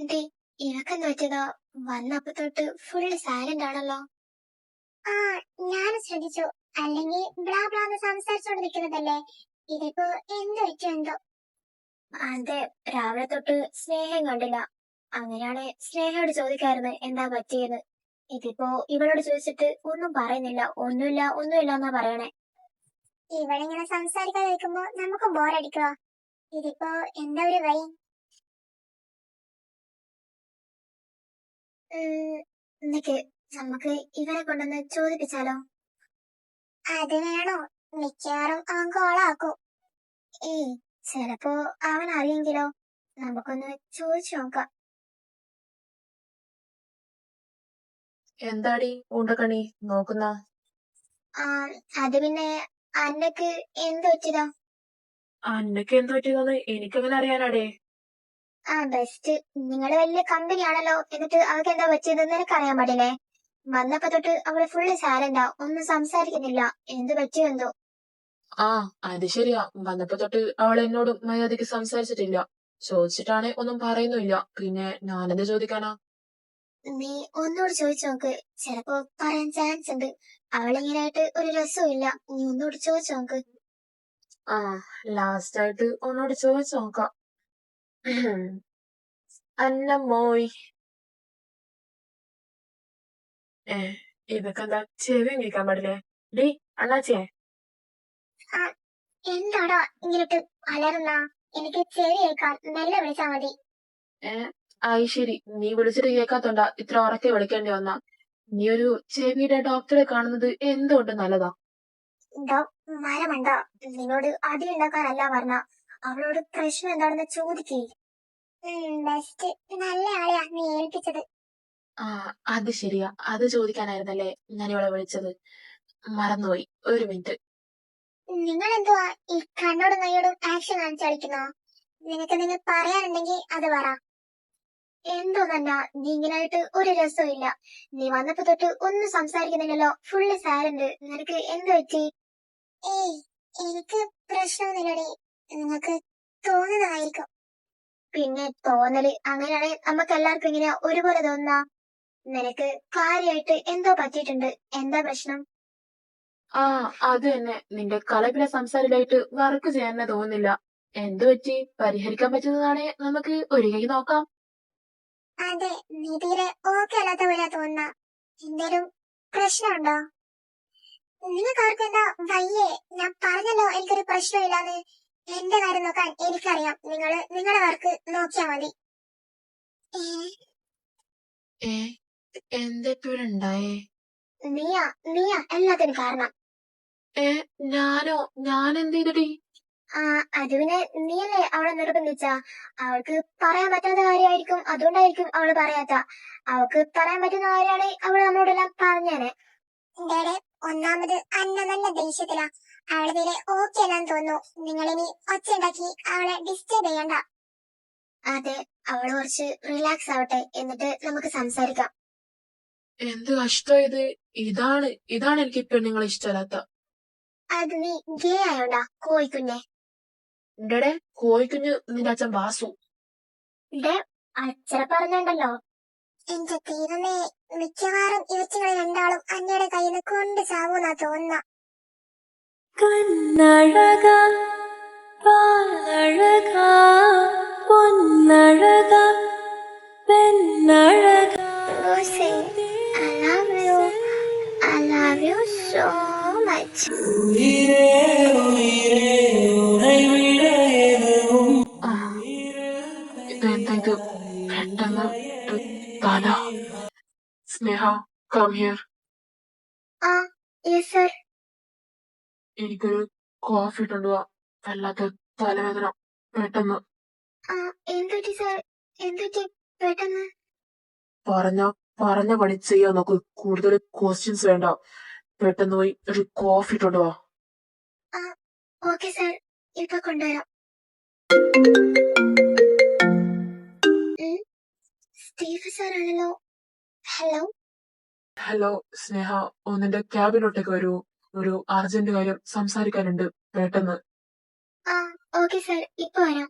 D ഇവക്കെന്ത് പറ്റിയതാ? വന്നപ്പോ തൊട്ട് ഫുള്ള് സൈലന്റ് ആണല്ലോ. ആ ഞാൻ ശ്രദ്ധിച്ചു. അല്ലെങ്കിൽ ബ്ലാ ബ്ലാന്ന് സംസാരിച്ചോണ്ട് നിൽക്കുന്നതല്ലേ. ഇതിപ്പോ എന്ത് പറ്റും എന്തോ. അതെ, രാവിലെ തൊട്ട് സ്നേഹം കണ്ടില്ല. അങ്ങനെയാണ് സ്നേഹയോട് ചോദിക്കായിരുന്നു എന്താ പറ്റിയെന്ന്. ഇതിപ്പോ ഇവളോട് ചോദിച്ചിട്ട് ഒന്നും പറയുന്നില്ല. ഒന്നുമില്ല ഒന്നുമില്ല എന്നാ പറയണേ. ഇവളിങ്ങനെ സംസാരിക്കാതെ നിൽക്കുമ്പോ നമുക്ക് ബോറടിക്കുക. ഇതിപ്പോ എന്താ ഒരു വഴി? എന്നിക്ക് നമുക്ക് ഇവരെ കൊണ്ടൊന്ന് ചോദിപ്പിച്ചാലോ? അത് വേണോ? മിക്കവാറും അവൻ കോളാക്കും. ഏയ്, ചിലപ്പോ അവൻ അറിയെങ്കിലോ? നമുക്കൊന്ന് ചോദിച്ചു നോക്കാം. എന്താടി ഉണ്ടക്കണി നോക്കുന്ന? ആ അത് പിന്നെ അന്നക്ക് എന്ത് പറ്റിയതാ? അന്നക്ക് എന്ത് പറ്റിയതെന്ന് എനിക്കങ്ങനെ അറിയാനാടേ. ബെസ്റ്റ്. നിങ്ങള് വലിയ കമ്പനി ആണല്ലോ. എന്നിട്ട് അവൾക്ക് എന്താ പറ്റിയത് നിനക്കറിയാൻ പാടില്ലേ? വന്നപ്പോ തൊട്ട് അവള് ഫുള്ള് സൈലന്റാ, ഒന്നും സംസാരിക്കുന്നില്ല. എന്ത് പറ്റിയോ എന്തോ. ആ അത് ശരിയാ, വന്നപ്പോ തൊട്ട് അവൾ എന്നോട് മര്യാദയ്ക്ക് സംസാരിച്ചിട്ടില്ല. ചോദിച്ചിട്ടാണെ ഒന്നും പറയുന്നുമില്ല. പിന്നെ ഞാനെന്ത് ചോദിക്കാനാ? നീ ഒന്നുകൂടി ചോദിച്ചു നോക്ക്, ചിലപ്പോ പറയാൻ ചാൻസ് ഉണ്ട്. അവളിങ്ങനായിട്ട് ഒരു രസവും ഇല്ല. നീ ഒന്നുകൂടി ചോദിച്ചു നോക്ക്. ആ ലാസ്റ്റ് ആയിട്ട് ഒന്നോട് ചോദിച്ചു നോക്കാം. അന്ന മോയ്. ഏ ഇതൊക്കെന്താ ചെവിയും കേൾക്കാൻ പാടില്ലേ? ഡി അണ്ണാച്ചിയെ. ആ എന്താടാ ഇങ്ങോട്ട് അലറുന്ന? എനിക്ക് ചെവി കേൾക്കാൻ മെല്ലെ വിളിച്ചാ മതി. ഏ ആയി ശരി, നീ വിളിച്ചിട്ട് കേൾക്കാത്തോണ്ടാ ഇത്ര ഉറക്കെ വിളിക്കേണ്ടി വന്ന. നീ ഒരു ചെവിയുടെ ഡോക്ടറെ കാണുന്നത് എന്തുകൊണ്ട് നല്ലതാ. ഡോ മരമണ്ട, നിന്നോട് അടി ഉണ്ടാക്കാനല്ല പറഞ്ഞ. അവളോട് പ്രശ്നം എന്താണെന്ന് ചോദിക്കേ. ബെസ്റ്റ്. നല്ല ആളെയാ നീ ഏൽപ്പിച്ചത്. ആ അത് ശരിയാ, അത് ചോദിക്കാനായിരുന്നല്ലേ ഞാൻ ഇവളെ വിളിച്ചത്. മറന്നുപോയി, ഒരു മിനിറ്റ്. നിങ്ങൾ എന്തുവാ ഈ കണ്ണോടും കൈയോടും ആക്ഷൻ കാണിച്ചു കളിക്കുന്നോ? നിങ്ങൾ പറയാനുണ്ടെങ്കിൽ അത് പറ. എന്തോ തന്നെ, നീ ഇങ്ങനായിട്ട് ഒരു രസവും ഇല്ല. നീ വന്നപ്പോ തൊട്ട് ഒന്നും സംസാരിക്കുന്നില്ലല്ലോ, ഫുള്ള് സൈലന്റ്. നിനക്ക് എന്ത് പറ്റി? ഏയ് എനിക്ക് പ്രശ്നമൊന്നുമില്ലടി. നിങ്ങൾക്ക് തോന്നുന്നതായിരിക്കും. പിന്നെ തോന്നല് അങ്ങനെയാണെങ്കിൽ നമുക്ക് എല്ലാവർക്കും ഇങ്ങനെ ഒരുപോലെ തോന്നാ. നിനക്ക് കാര്യമായിട്ട് എന്തോ പറ്റിയിട്ടുണ്ട്. എന്താ പ്രശ്നം? ആ അത് തന്നെ, നിന്റെ കലപില സംസാരമായിട്ട് വർക്ക് ചെയ്യാൻ തന്നെ തോന്നുന്നില്ല. എന്തു പറ്റി? പരിഹരിക്കാൻ പറ്റുന്നതാണെ നമുക്ക് ഒരു കൈ നോക്കാം. അതെ, നീ തീരെ ഓക്കെ അല്ലാത്ത പോലെ തോന്നുന്ന. എന്തേലും പ്രശ്നമുണ്ടോ? നിങ്ങൾക്ക് ആർക്കും എന്താ വയ്യേ? ഞാൻ പറഞ്ഞല്ലോ എനിക്കൊരു പ്രശ്നമില്ലാന്ന്. എന്റെ കാര്യം നോക്കാൻ എനിക്കറിയാം. നിങ്ങളുടെ വർക്ക് നോക്കിയാ മതി. ഏ ഏ എന്താ ഇപ്പൊ ഇവിടെ ഉണ്ടായേ? നീയാ നീയാ എല്ലാത്തിനും കാരണം. ഏ ഞാനോ? ഞാൻ എന്ത് ചെയ്തടി? അത് പിന്നെ നീയല്ലേ അവളെ നിർബന്ധിച്ച. അവൾക്ക് പറയാൻ പറ്റാത്ത കാര്യമായിരിക്കും, അതുകൊണ്ടായിരിക്കും അവള് പറയാത്ത. അവൾക്ക് പറയാൻ പറ്റുന്ന കാര്യമാണ് അവള് നമ്മളോടെല്ലാം പറഞ്ഞേനെ. ഡേടെ, ഒന്നാമത് അന്ന നല്ല ദേഷ്യത്തിലാ. അവള് തീരെ ഓക്കെ അല്ലാന്ന് തോന്നുന്നു. നിങ്ങളിനി ഒച്ച ഉണ്ടാക്കി അവളെ ഡിസ്റ്റർബ് ചെയ്യണ്ട. അതെ, അവള് കുറച്ച് റിലാക്സ് ആവട്ടെ, എന്നിട്ട് നമുക്ക് സംസാരിക്കാം. എന്ത് കഷ്ടം ഇത്. ഇതാണ് എനിക്ക് പെണ്ണുങ്ങളെ ഇഷ്ടമല്ലാത്ത. അത് നീ ഗേ ആയോണ്ടാ കോയിക്കുഞ്ഞെ. എന്റെ കോഴിക്കുഞ്ഞ് നിന്റെ അച്ഛൻ വാസു. ഇടെ അച്ഛനെ പറഞ്ഞുണ്ടല്ലോ. എന്റെ ദൈവമേ, മിക്കവാറും ഇവറ്റുകളെ രണ്ടാളും അന്നയുടെ കയ്യിൽ നിന്ന് കൊണ്ട് ചാവൂന്നാ തോന്നുന്ന. കണ്ണഴക പാലഴക പൊന്നഴക പെണ്ണഴക. Lucy, I love you. I love you so much. ഇതെന്താ ഇത് പെട്ടെന്ന് തല. സ്നേഹ, കം ഹിയർ. Yes sir. എനിക്കൊരു കോഫി ഇട്ടുണ്ടുവാ. വല്ലാത്ത തലവേദന പെട്ടെന്ന്. എന്തുപറ്റി സർ? എന്തുപറ്റി പെട്ടെന്ന്? പറഞ്ഞ പണി ചെയ്യാൻ നോക്ക്. കൂടുതൽ ക്വസ്റ്റ്യൻസ് വേണ്ട. പെട്ടെന്ന് പോയി ഒരു കോഫി ഇട്ടുണ്ടുവാ. ഓക്കെ സർ, ഇപ്പൊ കൊണ്ടുവരാം. സ്റ്റീഫ് സാർ ആണല്ലോ. ഹലോ. ഹലോ സ്നേഹ, ഒന്നിന്റെ ക്യാബിനോട്ടേക്ക് വരൂ. ഒരു അർജന്റ് കാര്യം സംസാരിക്കാനുണ്ട്, പെട്ടെന്ന്. ഓക്കെ സർ, ഇപ്പൊ വരാം.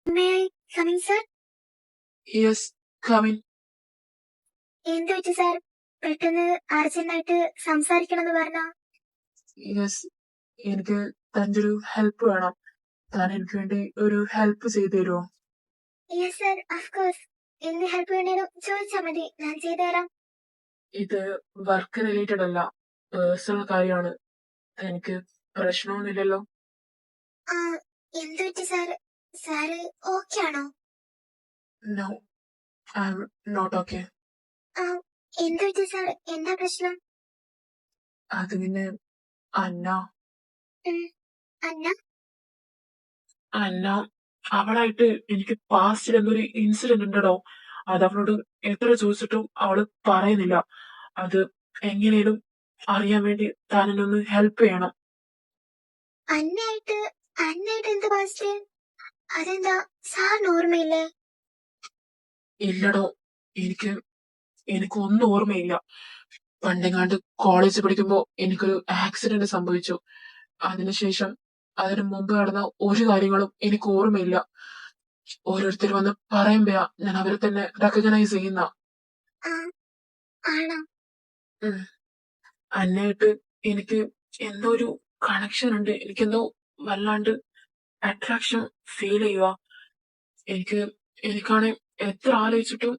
May I coming sir? Yes, come in. എന്ത് പറ്റി സാർ? പെട്ടെന്ന് അർജന്റായിട്ട് സംസാരിക്കണമെന്ന് പറഞ്ഞ? യെസ്, എനിക്ക് തന്റെ ഒരു ഹെൽപ്പ് വേണം. താൻ എനിക്ക് വേണ്ടി ഒരു ഹെൽപ്പ് ചെയ്തു തരുമോ? Yes sir, of course. എന്ത് ഹെൽപ്പ് വേണേലും ചോദിച്ചാൽ മതി, ഞാൻ ചെയ്തുതരാം. ഇത് വർക്ക് റിലേറ്റഡ് അല്ല, പേഴ്സണൽ കാര്യമാണ്. എനിക്ക് പ്രശ്നമൊന്നുമില്ലല്ലോ? ആ, എന്ത് പറ്റി സാർ? സാറ് ഓക്കെ ആണോ? No, I am not okay. ആ, എന്ത് പറ്റി സാർ? എന്താ പ്രശ്നം? അത് പിന്നെ അന്ന അന്ന? അന്ന അവളായിട്ട് എനിക്ക് പാസ്റ്റിൽ എന്തൊരു ഇൻസിഡന്റ് ഉണ്ടോ. അത് അവളോട് എത്ര ചോദിച്ചിട്ടും അവള് പറയുന്നില്ല. അത് എങ്ങനെയും അറിയാൻ വേണ്ടി താൻ എന്നെ ഒന്ന് ഹെൽപ്പ് ചെയ്യണം. അന്നായിട്ട് എന്ത് പാസ്റ്റ്? അതെന്താ സാറിന് ഓർമ്മയില്ലേ? ഇല്ലടോ, എനിക്കൊന്നും ഓർമ്മയില്ല. പണ്ടെങ്ങാണ്ട് കോളേജ് പഠിക്കുമ്പോ എനിക്കൊരു ആക്സിഡന്റ് സംഭവിച്ചു. അതിനുശേഷം അതിനു മുമ്പ് നടന്ന ഒരു കാര്യങ്ങളും എനിക്ക് ഓർമ്മയില്ല. ഓരോരുത്തർ വന്ന് പറയുമ്പോഴാ ഞാൻ അവരെ തന്നെ റെക്കഗ്നൈസ് ചെയ്യുന്ന. ആ, ആണോ? അന്നായിട്ട് എനിക്ക് എന്തോ ഒരു കണക്ഷൻ ഉണ്ട്. എനിക്കെന്തോ വല്ലാണ്ട് അട്രാക്ഷൻ ഫീൽ ചെയ്യുക. എനിക്കാണെ എത്ര ആലോചിച്ചിട്ടും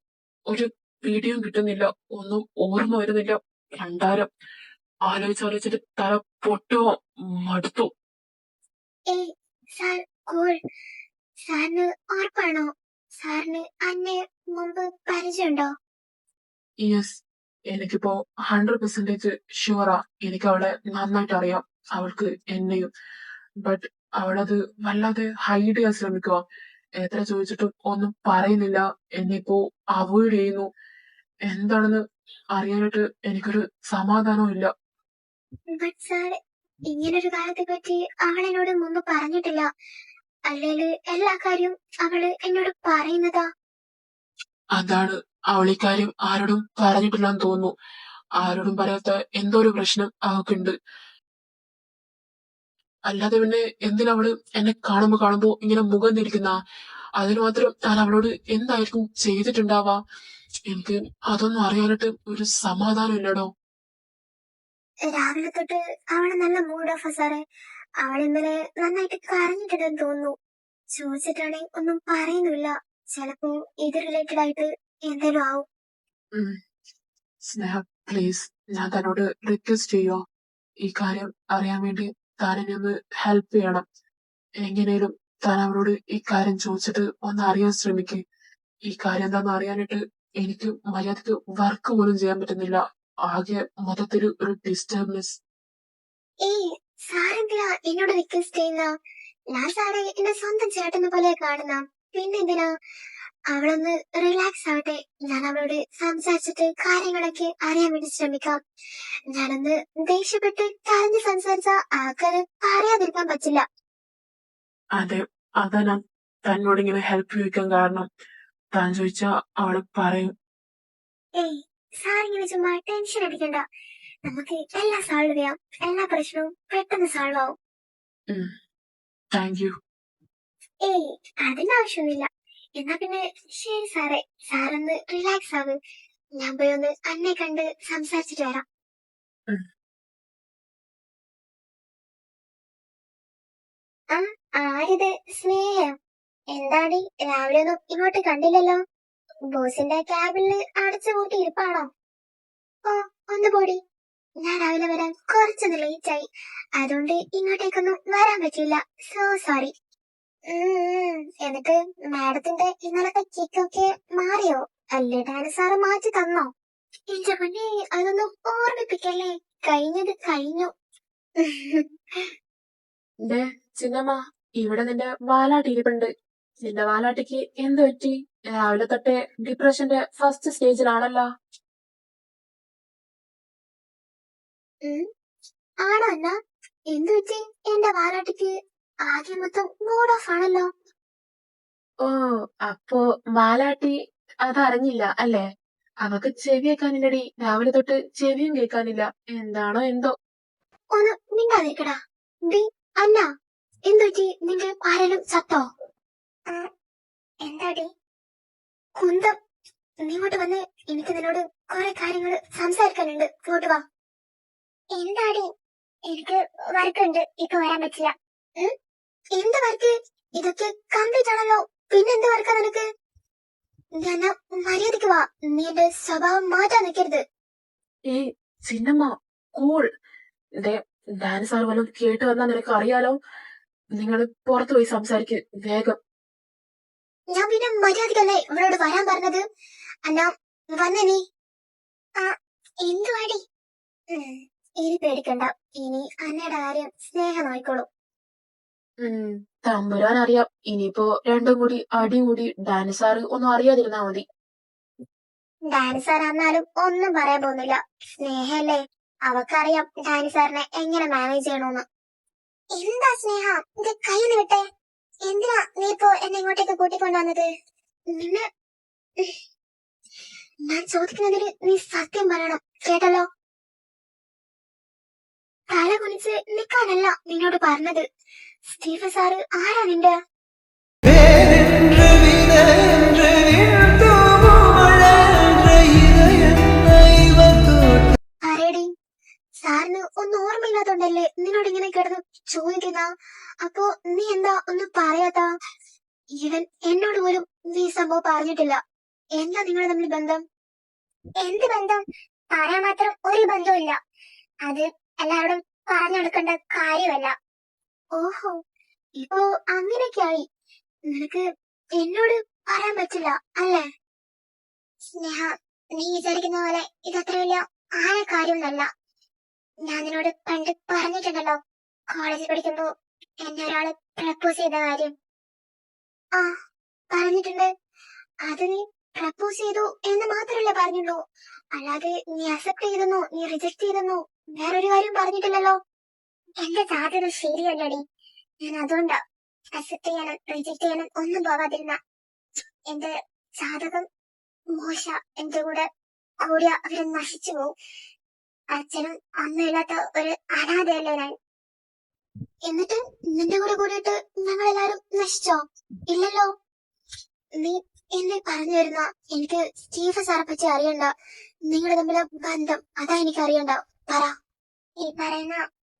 ഒരു പിടിയും കിട്ടുന്നില്ല, ഒന്നും ഓർമ്മ വരുന്നില്ല. രണ്ടാരം ആലോചിച്ചിട്ട് തല പൊട്ടുവോ, മടുത്തു. ഏയ് സാർ, കൂൾ. സാറിന് ഉറപ്പാണോ? സാറിന് അന്നെ മുമ്പ് പരിചയമുണ്ടോ? യെസ്, എനിക്കിപ്പോ 100% ഷുവറാ. എനിക്ക് അവളെ നന്നായിട്ട് അറിയാം, അവൾക്ക് എന്നെയും. ബട്ട് അവളത് വല്ലാതെ ഹൈഡ് ചെയ്യാൻ ശ്രമിക്കുക. എത്ര ചോദിച്ചിട്ടും ഒന്നും പറയുന്നില്ല, എന്നെ ഇപ്പോ അവോയ്ഡ് ചെയ്യുന്നു. എന്താണെന്ന് അറിയാനായിട്ട് എനിക്കൊരു സമാധാനവും ഇല്ല. ബട്ട് സാർ, ഇങ്ങനൊരു കാര്യത്തെ പറ്റി അവളെന്നോട് മുമ്പ് പറഞ്ഞിട്ടില്ല. അല്ലേല് എല്ലാ കാര്യവും അവള് എന്നോട് പറയുന്നതാ. അതാണ്, അവൾ ഇക്കാര്യം ആരോടും പറഞ്ഞിട്ടില്ലെന്ന് തോന്നുന്നു. ആരോടും പറയാത്ത എന്തോ ഒരു പ്രശ്നം അവൾക്കുണ്ട്. അല്ലാതെ പിന്നെ എന്തിനവള് എന്നെ കാണുമ്പോ ഇങ്ങനെ മുഖം തിരിക്കുന്ന? അതിന് മാത്രം ഞാൻ അവളോട് എന്തായിരിക്കും ചെയ്തിട്ടുണ്ടാവാ? എനിക്ക് അതൊന്നും അറിയാനായിട്ട് ഒരു സമാധാനം ഇല്ലടോ. രാവിലെ തൊട്ട് അവള് നല്ല മൂഡ് ഓഫാ സാറേ. അവൾ ഇന്നലെ നന്നായിട്ട് കരഞ്ഞിട്ടുണ്ടെന്ന് തോന്നുന്നു. ചോദിച്ചിട്ടാണെങ്കിൽ ഒന്നും പറയുന്നില്ല. ചിലപ്പോ ഇത് റിലേറ്റഡ് ആയിട്ട് എന്തേലും ആവും. സ്നേഹ, പ്ലീസ്, ഞാൻ തന്നോട് റിക്വസ്റ്റ് ചെയ്യുക. ഈ കാര്യം അറിയാൻ വേണ്ടി താൻ എന്നെ ഒന്ന് ഹെൽപ്പ് ചെയ്യണം. എങ്ങനെയും താൻ അവരോട് ഈ കാര്യം ചോദിച്ചിട്ട് ഒന്ന് അറിയാൻ ശ്രമിക്കുക. ഈ കാര്യം എന്താന്ന് അറിയാനായിട്ട് എനിക്ക് മര്യാദക്ക് വർക്ക് പോലും ചെയ്യാൻ പറ്റുന്നില്ല. ആകെ മൊത്തത്തില് ഒരു ഡിസ്റ്റർബൻസ്. ഏയ്, സാറെന്തിനാ എന്നോട് റിക്വസ്റ്റ് ചെയ്യുന്ന? ഞാൻ സാറെ എന്റെ സ്വന്തം ചേട്ടനെ പോലെ കാണുന്ന. പിന്നെന്തിനാ? അവളൊന്ന് റിലാക്സ് ആവട്ടെ. ഞാൻ അവളോട് സംസാരിച്ചിട്ട് കാര്യങ്ങളൊക്കെ അറിയാൻ വേണ്ടി ശ്രമിക്കാം. ഞാനൊന്ന് ദേഷ്യപ്പെട്ട് കരഞ്ഞ് സംസാരിച്ച ആൾക്കാര് പറയാതിരിക്കാൻ പറ്റില്ല. അതെ, അതാ ഞാൻ തന്നോട് ഇങ്ങനെ ഹെൽപ്പ് ചോദിക്കാൻ കാരണം. താൻ ചോദിച്ചാ അവള് പറയും. ഏയ്, സാറിങ്ങനെ ചുമ്മാ ടെൻഷൻ അടിക്കണ്ട. നമുക്ക് എല്ലാം സോൾവ് ചെയ്യാം. എല്ലാ പ്രശ്നവും പെട്ടെന്ന് സോൾവ് ആവും. Thank you. ഏയ്, അതിന്റെ ആവശ്യമൊന്നുമില്ല. എന്നാ പിന്നെ ശരി സാറേ, സാറൊന്ന് റിലാക്സ് ആവ്. ഞാൻ പോയി ഒന്ന് അന്നെ കണ്ട് സംസാരിച്ചിട്ട് വരാം. ആ, ആരിത്? സ്നേഹ? എന്താടി രാവിലെ ഒന്നും ഇങ്ങോട്ട് കണ്ടില്ലല്ലോ? ബോസിന്റെ ക്യാബിനില് അടച്ചു പൂട്ടി ഇരിപ്പാണോ? ഓ, ഒന്ന് പോടി. ഞാൻ രാവിലെ വരാൻ കുറച്ചൊന്ന് ലേറ്റ് ആയി, അതുകൊണ്ട് ഇങ്ങോട്ടേക്കൊന്നും വരാൻ പറ്റില്ല. So sorry. എന്നിട്ട് മാഡത്തിന്റെ ഇന്നലത്തെ കിക്കൊക്കെ മാറിയോ? അല്ലേ ഡാൻസ് സാറ് മാറ്റി തന്നോ? എന്റെ പൊന്നേ, അതൊന്നും ഓർമ്മിപ്പിക്കല്ലേ. കഴിഞ്ഞത് കഴിഞ്ഞു. ചിന്നമ്മ, ഇവിടെ നിന്റെ വാലാട്ടി ഇരിപ്പുണ്ട്. നിന്റെ വാലാട്ടിക്ക് എന്ത് പറ്റി? രാവിലെ തൊട്ടേ ഡിപ്രഷന്റെ ഫസ്റ്റ് സ്റ്റേജിലാണല്ലോ. ആണോ അന്ന? എന്തു പറ്റി എന്റെ വാലാട്ടിക്ക്? ആകെ മൊത്തം മൂഡ് ഓഫ് ആണല്ലോ. ഓ, അപ്പോ വാലാട്ടി അതറിഞ്ഞില്ല അല്ലേ? അവക്ക് ചെവി കേൾക്കാനില്ലടി. രാവിലെ തൊട്ട് ചെവിയും കേൾക്കാനില്ല. എന്താണോ എന്തോ. ഒന്ന് മിണ്ടാതിരിക്കടാ. ഡി അന്ന, എന്തു പറ്റി? നിന്റെ ആരെങ്കിലും ചത്തോ? എന്താടി? കുന്തം, നീ ഇങ്ങോട്ട് വന്ന് എനിക്ക് നിന്നോട് കുറെ കാര്യങ്ങൾ സംസാരിക്കാനുണ്ട്. ഇങ്ങോട്ട് വാ. എന്താടി? എനിക്ക് വർക്കുണ്ട്, ഇപ്പൊ വരാൻ പറ്റില്ല. എന്ത് വർക്ക്? ഇതൊക്കെ കംപ്ലീറ്റ് ആണല്ലോ. പിന്നെന്ത് വർക്കാ നിനക്ക്? ഞാൻ മര്യാദക്ക് വാ. നീ എന്റെ സ്വഭാവം മാറ്റാൻ നിൽക്കരുത്. ഏയ് ചിന്നമ്മ, കൂൾ. ഡാൻസ് സാർ വല്ലതും കേട്ട് വന്നാൽ നിനക്ക് അറിയാലോ. നിങ്ങൾ പുറത്തു പോയി സംസാരിക്ക് വേഗം. ഞാൻ പിന്നെ മര്യാദക്കല്ലേ ഇവളോട് വരാൻ പറഞ്ഞത്. അന്നാ വന്നേ നീ. എന്തുവാടി? ഇനി പേടിക്കണ്ട. ഇനി അന്നയുടെ കാര്യം സ്നേഹം നോയിക്കോളൂ. തമ്പുരാൻ അറിയാം. ഇനിയിപ്പോ രണ്ടും കൂടി അടികൂടി ഡാൻസ് സാറ് ഒന്നും അറിയാതിരുന്നാ മതി. ഡാൻസർ ആണെന്നാലും ഒന്നും പറയാൻ പോകുന്നില്ല. സ്നേഹല്ലേ, അവക്കറിയാം ഡാൻസറിനെ എങ്ങനെ മാനേജ് ചെയ്യണമെന്ന്. എന്താ സ്നേഹ, ഇത് കയ്യിൽ വിട്ടെ. എന്തിനാ നീ ഇപ്പോ എന്നെ ഇങ്ങോട്ടേക്ക് കൂട്ടിക്കൊണ്ടുവന്നത്? നിന്നെ ഞാൻ ചോദിക്കുന്നതിന് നീ സത്യം പറയണം, കേട്ടല്ലോ. തല കുനിച്ച് നിൽക്കാനല്ല നിന്നോട് പറഞ്ഞത്. സ്റ്റീഫൻ സാറ് ആരാ നിന്റെ? പറയടി. സാറിന് ഒന്നും ഓർമ്മയില്ലാത്തോണ്ടല്ലേ നിന്നോട് ഇങ്ങനെ കിടന്ന് ചോദിക്കുന്ന? അപ്പോ നീ എന്താ ഒന്നും പറയാത്ത? ഇവൻ എന്നോട് പോലും നീ സംഭവം പറഞ്ഞിട്ടില്ല. എന്താ നിങ്ങൾ തമ്മിൽ ബന്ധം? എന്ത് ബന്ധം? പറയാൻ മാത്രം ഒരു ബന്ധവും അത് എല്ലാവരോടും പറഞ്ഞു കൊടുക്കേണ്ട കാര്യമല്ല. ഓഹോ, ഇപ്പോ അങ്ങനെയൊക്കെയായി. നിനക്ക് എന്നോട് പറയാൻ പറ്റില്ല അല്ലേ? സ്നേഹ, നീ വിചാരിക്കുന്ന പോലെ ഇതത്ര വലിയ ആയ കാര്യമൊന്നല്ല. ഞാൻ നിന്നോട് പണ്ട് പറഞ്ഞിട്ടുണ്ടല്ലോ, കോളേജിൽ പഠിക്കുമ്പോ എന്നെ ഒരാള് പ്രപ്പോസ് ചെയ്ത കാര്യം. ആ, പറഞ്ഞിട്ടുണ്ട്. അത് നീ പ്രപ്പോസ് ചെയ്തു എന്ന് മാത്രമല്ലേ പറഞ്ഞുള്ളൂ. അല്ലാതെ നീ അക്സെപ്റ്റ് ചെയ്തെന്നോ നീ റിജക്ട് ചെയ്തെന്നോ വേറൊരു കാര്യം പറഞ്ഞിട്ടില്ലല്ലോ. എന്റെ ജാതകം ശരിയല്ലടി. ഞാൻ അതുകൊണ്ടാ അക്സെപ്റ്റ് ചെയ്യാനും റിജക്ട് ചെയ്യാനും ഒന്നും പോവാതിരുന്ന. എന്റെ ജാതകം മോശ. എന്റെ കൂടെ കൂടിയ അവര് നശിച്ചു പോവും. അച്ഛനും അമ്മയില്ലാത്ത ഒരു അനാഥയല്ലേ ഞാൻ. എന്നിട്ട് നിന്റെ കൂടെ കൂടിയിട്ട് ഞങ്ങളെല്ലാരും നശിച്ചോ? ഇല്ലല്ലോ. നീ എന്നെ പറഞ്ഞു തരുന്ന എനിക്ക് സ്റ്റീഫൻ സാറെ പറ്റി അറിയണ്ട. നിങ്ങൾ തമ്മിലെ ബന്ധം അതാ എനിക്ക് അറിയണ്ട. പറ. ഈ പറയുന്ന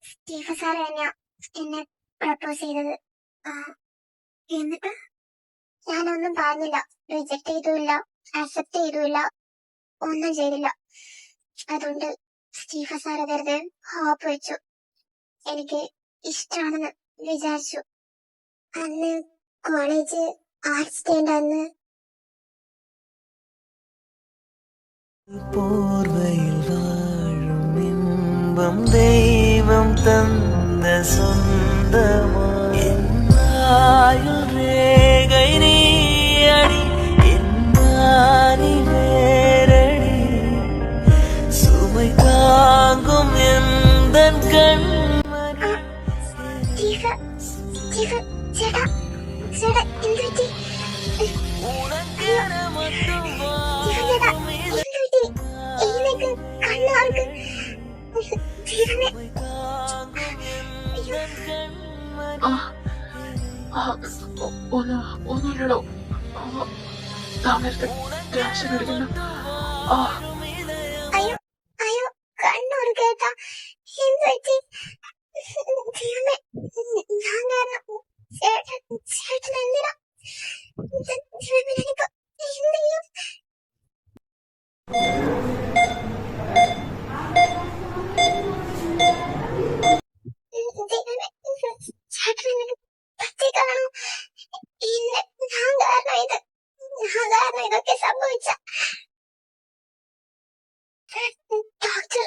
സ്റ്റീഫൻ സാറ് തന്നെയാ എന്നെ പ്രപ്പോസ് ചെയ്തത്. എന്നിട്ട് ഞാനൊന്നും പറഞ്ഞില്ല, റിജക്ട് ചെയ്തുമില്ല, അക്സെപ്റ്റ് ചെയ്തുമില്ല, ഒന്നും ചെയ്തില്ല. അതുകൊണ്ട് സ്റ്റീഫൻ സാർ വെറുതെ ഹോപ്പ് വെച്ചു. എനിക്ക് ഇഷ്ടമാണെന്ന് വിചാരിച്ചു. അന്ന് കോളേജ് ആർട്സ് ഡേന്റെ അന്ന് പോർവയിൽ വാഴും ഇമ്പം ദൈവം തന്ന സ്വന്തമായി എന്നായുൾ രേഖை നീയടി എന്നാനി വേരടി சுமை தாங்கும் எந்தன் கண்மணி സ്റ്റീഫൻ ചേട്ടാ, ചേട്ടാ എന്ത് പറ്റി? உனக்கென மட்டும் സ്റ്റീഫൻ ചേട്ടാ, എന്ത് പറ്റി? എഴുന്നേക്ക്, കണ്ണാർക്ക്. സ്റ്റീഫനെ ഒന്നുമില്ലടോ. താമരത്തെ ടെൻഷൻ എടുക്കുന്നു. അയ്യോ അയ്യോ, കണ്ണൂർ കേട്ടാ. എന്ത് പറ്റി? ദൈവമേ, ഞാൻ കാരണം ചേട്ടൻ എന്തിനാ? ദൈവമേ, ഞാനിപ്പോ എന്ത് ചെയ്യും? ദൈവമേ, ചേട്ടൻ എനിക്ക് പറ്റിക്കാണോ? ഞാൻ കാരണം ഇതൊക്കെ സംഭവിച്ച. ഡോക്ടർ,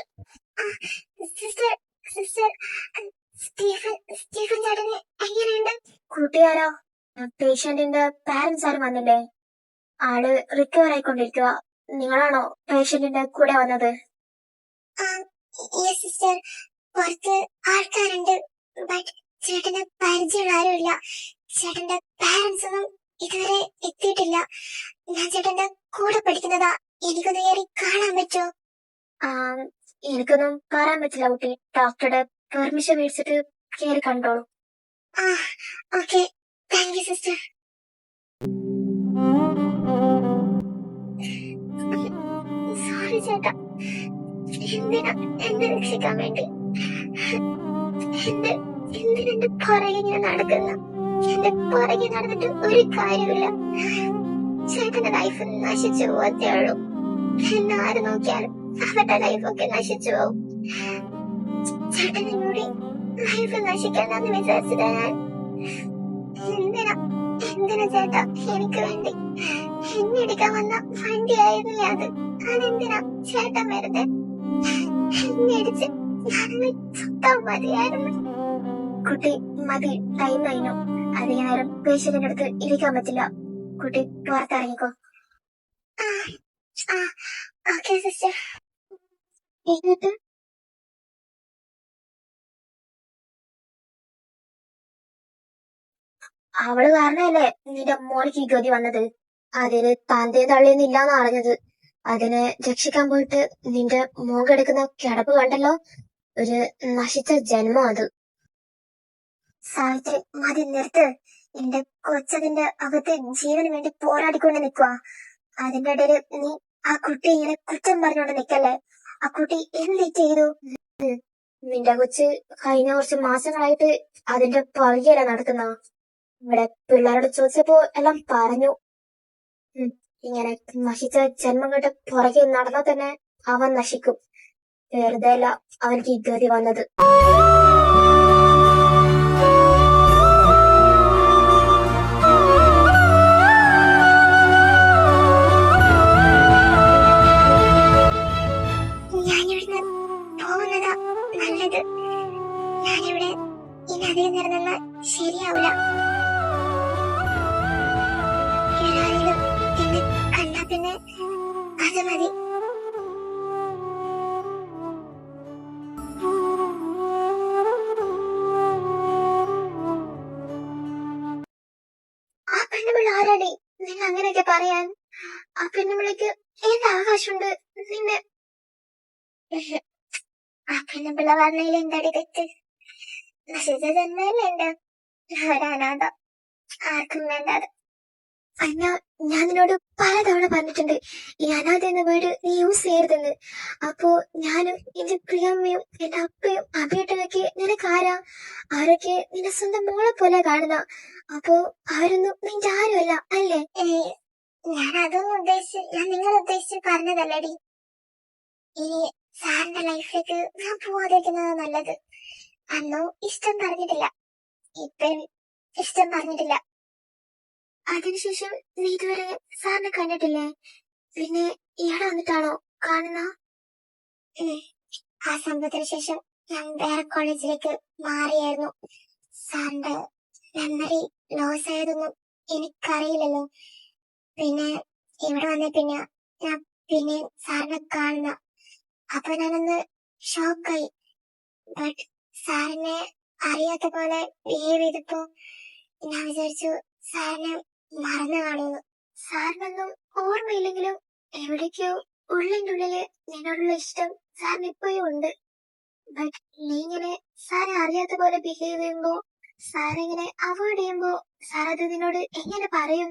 സിസ്റ്റർ സിസ്റ്റർ സ്റ്റീഫൻ ചേട്ടന് എങ്ങനെയുണ്ട്? കൂട്ടുകാരാ, പേഷ്യന്റിന്റെ പാരന്റ്സ് ആരും വന്നില്ലേ? ആള് റിക്കവർ ആയിക്കൊണ്ടിരിക്കുക. നിങ്ങളാണോ പേഷ്യന്റിന്റെ കൂടെ വന്നത്? സിസ്റ്റർ, പുറത്ത് ആൾക്കാരുണ്ട്. ബട്ട് ചേട്ടന് പരിചയമുള്ള ആരുമില്ല. ചേട്ടന്റെ പാരന്റ്സ് ഒന്നും ഇതുവരെ എത്തിയിട്ടില്ല. ഞാൻ ചേട്ടന്റെ കൂടെ പഠിക്കുന്നതാ. എനിക്കൊന്ന് കയറി കാണാൻ പറ്റുമോ? എനിക്കൊന്നും പറയാൻ പറ്റില്ല കുട്ടി. ഡോക്ടറുടെ പെർമിഷൻ മേടിച്ചിട്ട് കയറി കണ്ടോളൂ. Okay, thank you sister. എന്തിനാ എന്നെ രക്ഷിക്കാൻ വേണ്ടി എന്റെ എന്തിനെന്റെ പുറകെ ഇങ്ങനെ നടക്കുന്ന എന്റെ പുറകെ നടന്നിട്ട് ഒരു കാര്യമില്ല. ചേട്ടന്റെ ലൈഫ് നശിച്ചു പോകത്തേ ഉള്ളൂ. എന്നെ ആര് നോക്കിയാലും അവരുടെ ലൈഫൊക്കെ നശിച്ചു പോകും. ചേട്ടനും കൂടി ലൈഫ് നശിക്കണ്ടെന്ന് വിചാരിച്ചതാ ഞാൻ. എന്തിനാ എന്തിനാ ചേട്ടാ എനിക്ക് വേണ്ടി എന്നെ ഇടിക്കാൻ വന്ന വണ്ടിയായിരുന്നില്ല അത്. അതെന്തിനാ ചേട്ടൻ വെറുതെ എന്നെ ഇടിച്ച് ഞാനങ്ങ് ചത്താ മതിയായിരുന്നു. കുട്ടി മതി, ടൈം കഴിഞ്ഞു. അധിക നേരം പേഷ്യന്റിന്റെ അടുത്ത് ഇരിക്കാൻ പറ്റില്ല. കുട്ടി പുറത്തിറങ്ങിക്കോ. Okay sister. എന്നിട്ട് അവള് കാരണല്ലേ നിന്റെ മോൾക്ക് ഈ ഗതി വന്നത്. അതിന് തന്തയും തള്ളിയൊന്നും ഇല്ലാന്ന് അറിഞ്ഞത്. അതിനെ രക്ഷിക്കാൻ പോയിട്ട് നിന്റെ മോൻ കിടക്കുന്ന കിടപ്പ് കണ്ടല്ലോ. ഒരു നശിച്ച ജന്മം അത്. സാവിത്രി മതി നിർത്ത്. എന്റെ കൊച്ചതിന്റെ അകത്ത് ജീവന് വേണ്ടി പോരാടിക്കൊണ്ട് നിൽക്കുക. അതിന്റെ ഇടയിൽ നീ ആ കുട്ടി ഇങ്ങനെ കുറ്റം പറഞ്ഞോണ്ട് നിക്കല്ലേ. ആ കുട്ടി എന്ത് ചെയ്തു? നിന്റെ കൊച്ച് കഴിഞ്ഞ കുറച്ച് മാസങ്ങളായിട്ട് അതിന്റെ പുറകെയല്ല നടക്കുന്ന. ഇവിടെ പിള്ളേരോട് ചോദിച്ചപ്പോ എല്ലാം പറഞ്ഞു. ഇങ്ങനെ നശിച്ച ജന്മം കണ്ട് പുറകെ നടന്നാൽ തന്നെ അവൻ നശിക്കും. വെറുതെ അല്ല അവനക്ക് ഈ ഗതി വന്നത്. ഞാനിവിടുന്ന് പോകുന്നതാ നല്ലത്. ഞാനിവിടെ ഇനി അധികം നേരം നിന്നാൽ ശരിയാവില്ല. ആരെങ്കിലും എന്നെ കണ്ടാ പിന്നെ അത് മതി. ആ പെണ്ണുപിള്ള ആരാടി നിന്നെ അങ്ങനെയൊക്കെ പറയാൻ? ആ പെണ്ണുപിള്ളക്ക് എന്ത് അവകാശമുണ്ട് നിന്നെ? ആ പെണ്ണുപിള്ള പറഞ്ഞതിൽ എന്താടി തെറ്റ്? നശിച്ച ജന്മല്ലേ എന്റെ ഒരനാഥ, ആർക്കും വേണ്ടാതെ. അന്ന ഞാൻ നിന്നോട് പലതവണ പറഞ്ഞിട്ടുണ്ട് ഈ അനാഥ എന്ന വേർഡ് നീ യൂസ് ചെയ്യരുതെന്ന്. അപ്പോ ഞാനും എന്റെ പ്രിയമ്മയും എന്റെ അപ്പയും അഭിയേട്ടനൊക്കെ നിനക്കാരാ? അവരൊക്കെ നിന്റെ സ്വന്തം മോളെ പോലെ കാണുന്ന. അപ്പോ അവരൊന്നും നിന്റെ ആരുമല്ല അല്ലേ? ഞാൻ അതൊന്നും ഞാൻ നിങ്ങൾ ഉദ്ദേശിച്ച് പറഞ്ഞതല്ലടി. ഇനി സാറിന്റെ ലൈഫിലേക്ക് ഞാൻ പോവാതിരിക്കുന്നത് നല്ലത്. അന്നോ ഇഷ്ടം പറഞ്ഞിട്ടില്ല, ഇപ്പം ഇഷ്ടം പറഞ്ഞിട്ടില്ല. അതിനുശേഷം നീ ഇതുവരെ സാറിനെ കണ്ടിട്ടില്ലേ? പിന്നെ ഇയാളെ വന്നിട്ടാണോ കാണുന്ന? ആ സംഭവത്തിന് ശേഷം ഞാൻ വേറെ കോളേജിലേക്ക് മാറിയായിരുന്നു. സാറിന്റെ മെമ്മറി ലോസ് ആയതൊന്നും എനിക്കറിയില്ലല്ലോ. പിന്നെ ഇവിടെ വന്ന പിന്നെ ഞാൻ പിന്നെ സാറിനെ കാണുന്ന. അപ്പൊ ഞാനൊന്ന് ഷോക്കായി. ബട്ട് സാറിനെ അറിയാത്ത പോലെ ബിഹേവ് ചെയ്തപ്പോ ഞാൻ വിചാരിച്ചു സാറിനെ മറന്നു കാണുന്നു. സാറിനൊന്നും ഓർമ്മയില്ലെങ്കിലും എവിടേക്കോ ഉള്ളിൻ്റെ ഉള്ളില് നിന്നോടുള്ള ഇഷ്ടം സാറിന് ഇപ്പോഴും ഉണ്ട്. ബട്ട് നീ ഇങ്ങനെ സാറെ അറിയാത്ത പോലെ ബിഹേവ് ചെയ്യുമ്പോ, സാറിങ്ങനെ അവോയ്ഡ് ചെയ്യുമ്പോ സാർ അത് നിന്നോട് എങ്ങനെ പറയും?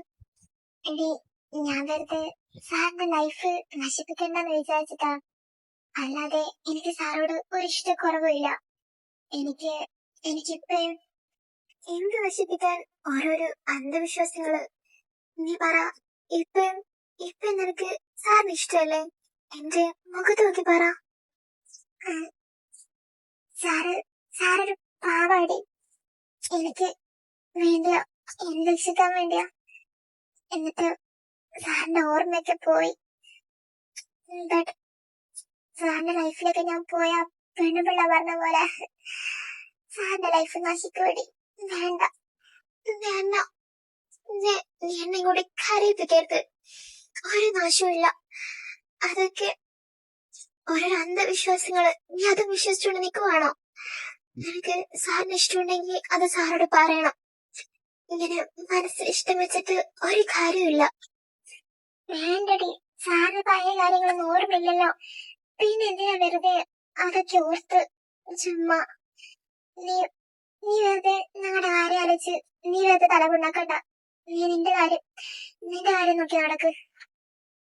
എടി ഞാൻ വെറുതെ സാറിന്റെ ലൈഫ് നശിപ്പിക്കണ്ടെന്ന് വിചാരിച്ചിട്ടാ. അല്ലാതെ എനിക്ക് സാറോട് ഒരു ഇഷ്ടക്കുറവില്ല. എനിക്കിപ്പോഴും എന്ത് നശിപ്പിക്കാൻ ഓരോരോ അന്ധവിശ്വാസങ്ങള്. നീ പറ, ഇപ്പം നിനക്ക് സാറിന് ഇഷ്ടമല്ലേ? എന്റെ മുഖത്ത് നോക്കി പറ. സാറൊരു പാവാടി. എനിക്ക് വേണ്ടിയാ, എന്നെ രക്ഷിക്കാൻ വേണ്ടിയാ. എന്നിട്ട് സാറിന്റെ ഓർമ്മയൊക്കെ പോയി. ബട്ട് സാറിന്റെ ലൈഫിലേക്ക് ഞാൻ പോയ പെണ്ണുപിള്ള പറഞ്ഞ പോലെ സാറിന്റെ ലൈഫ് നശിക്കുവേണ്ടി. വേണ്ട വേണ്ട, നീ എന്നെ കൂടി കരയിപ്പിക്കരുത്. ഒരു നാശമില്ല. അതൊക്കെ ഓരോ അന്ധവിശ്വാസങ്ങള്. നീ അത് വിശ്വസിച്ചുകൊണ്ട് നിൽക്കുവാണോ? നിനക്ക് സാറിന് ഇഷ്ടമുണ്ടെങ്കിൽ അത് സാറോട് പറയണം. ഇങ്ങനെ മനസ്സിൽ ഇഷ്ടം വെച്ചിട്ട് ഒരു കാര്യമില്ല. വേണ്ടടി, സാറിന് പഴയ കാര്യങ്ങളൊന്നും ഓർമ്മയില്ലല്ലോ. പിന്നെ എന്തിനാ വെറുതെ അതൊക്കെ ഓർത്ത് ചുമ്മാ നീ വെറുതെ ഞങ്ങളുടെ കാര്യം ആലോചിച്ച് നീ വെറുതെ തലകൊണ്ടാക്കണ്ട. നീ നിന്റെ കാര്യം നോക്കി നടക്ക്.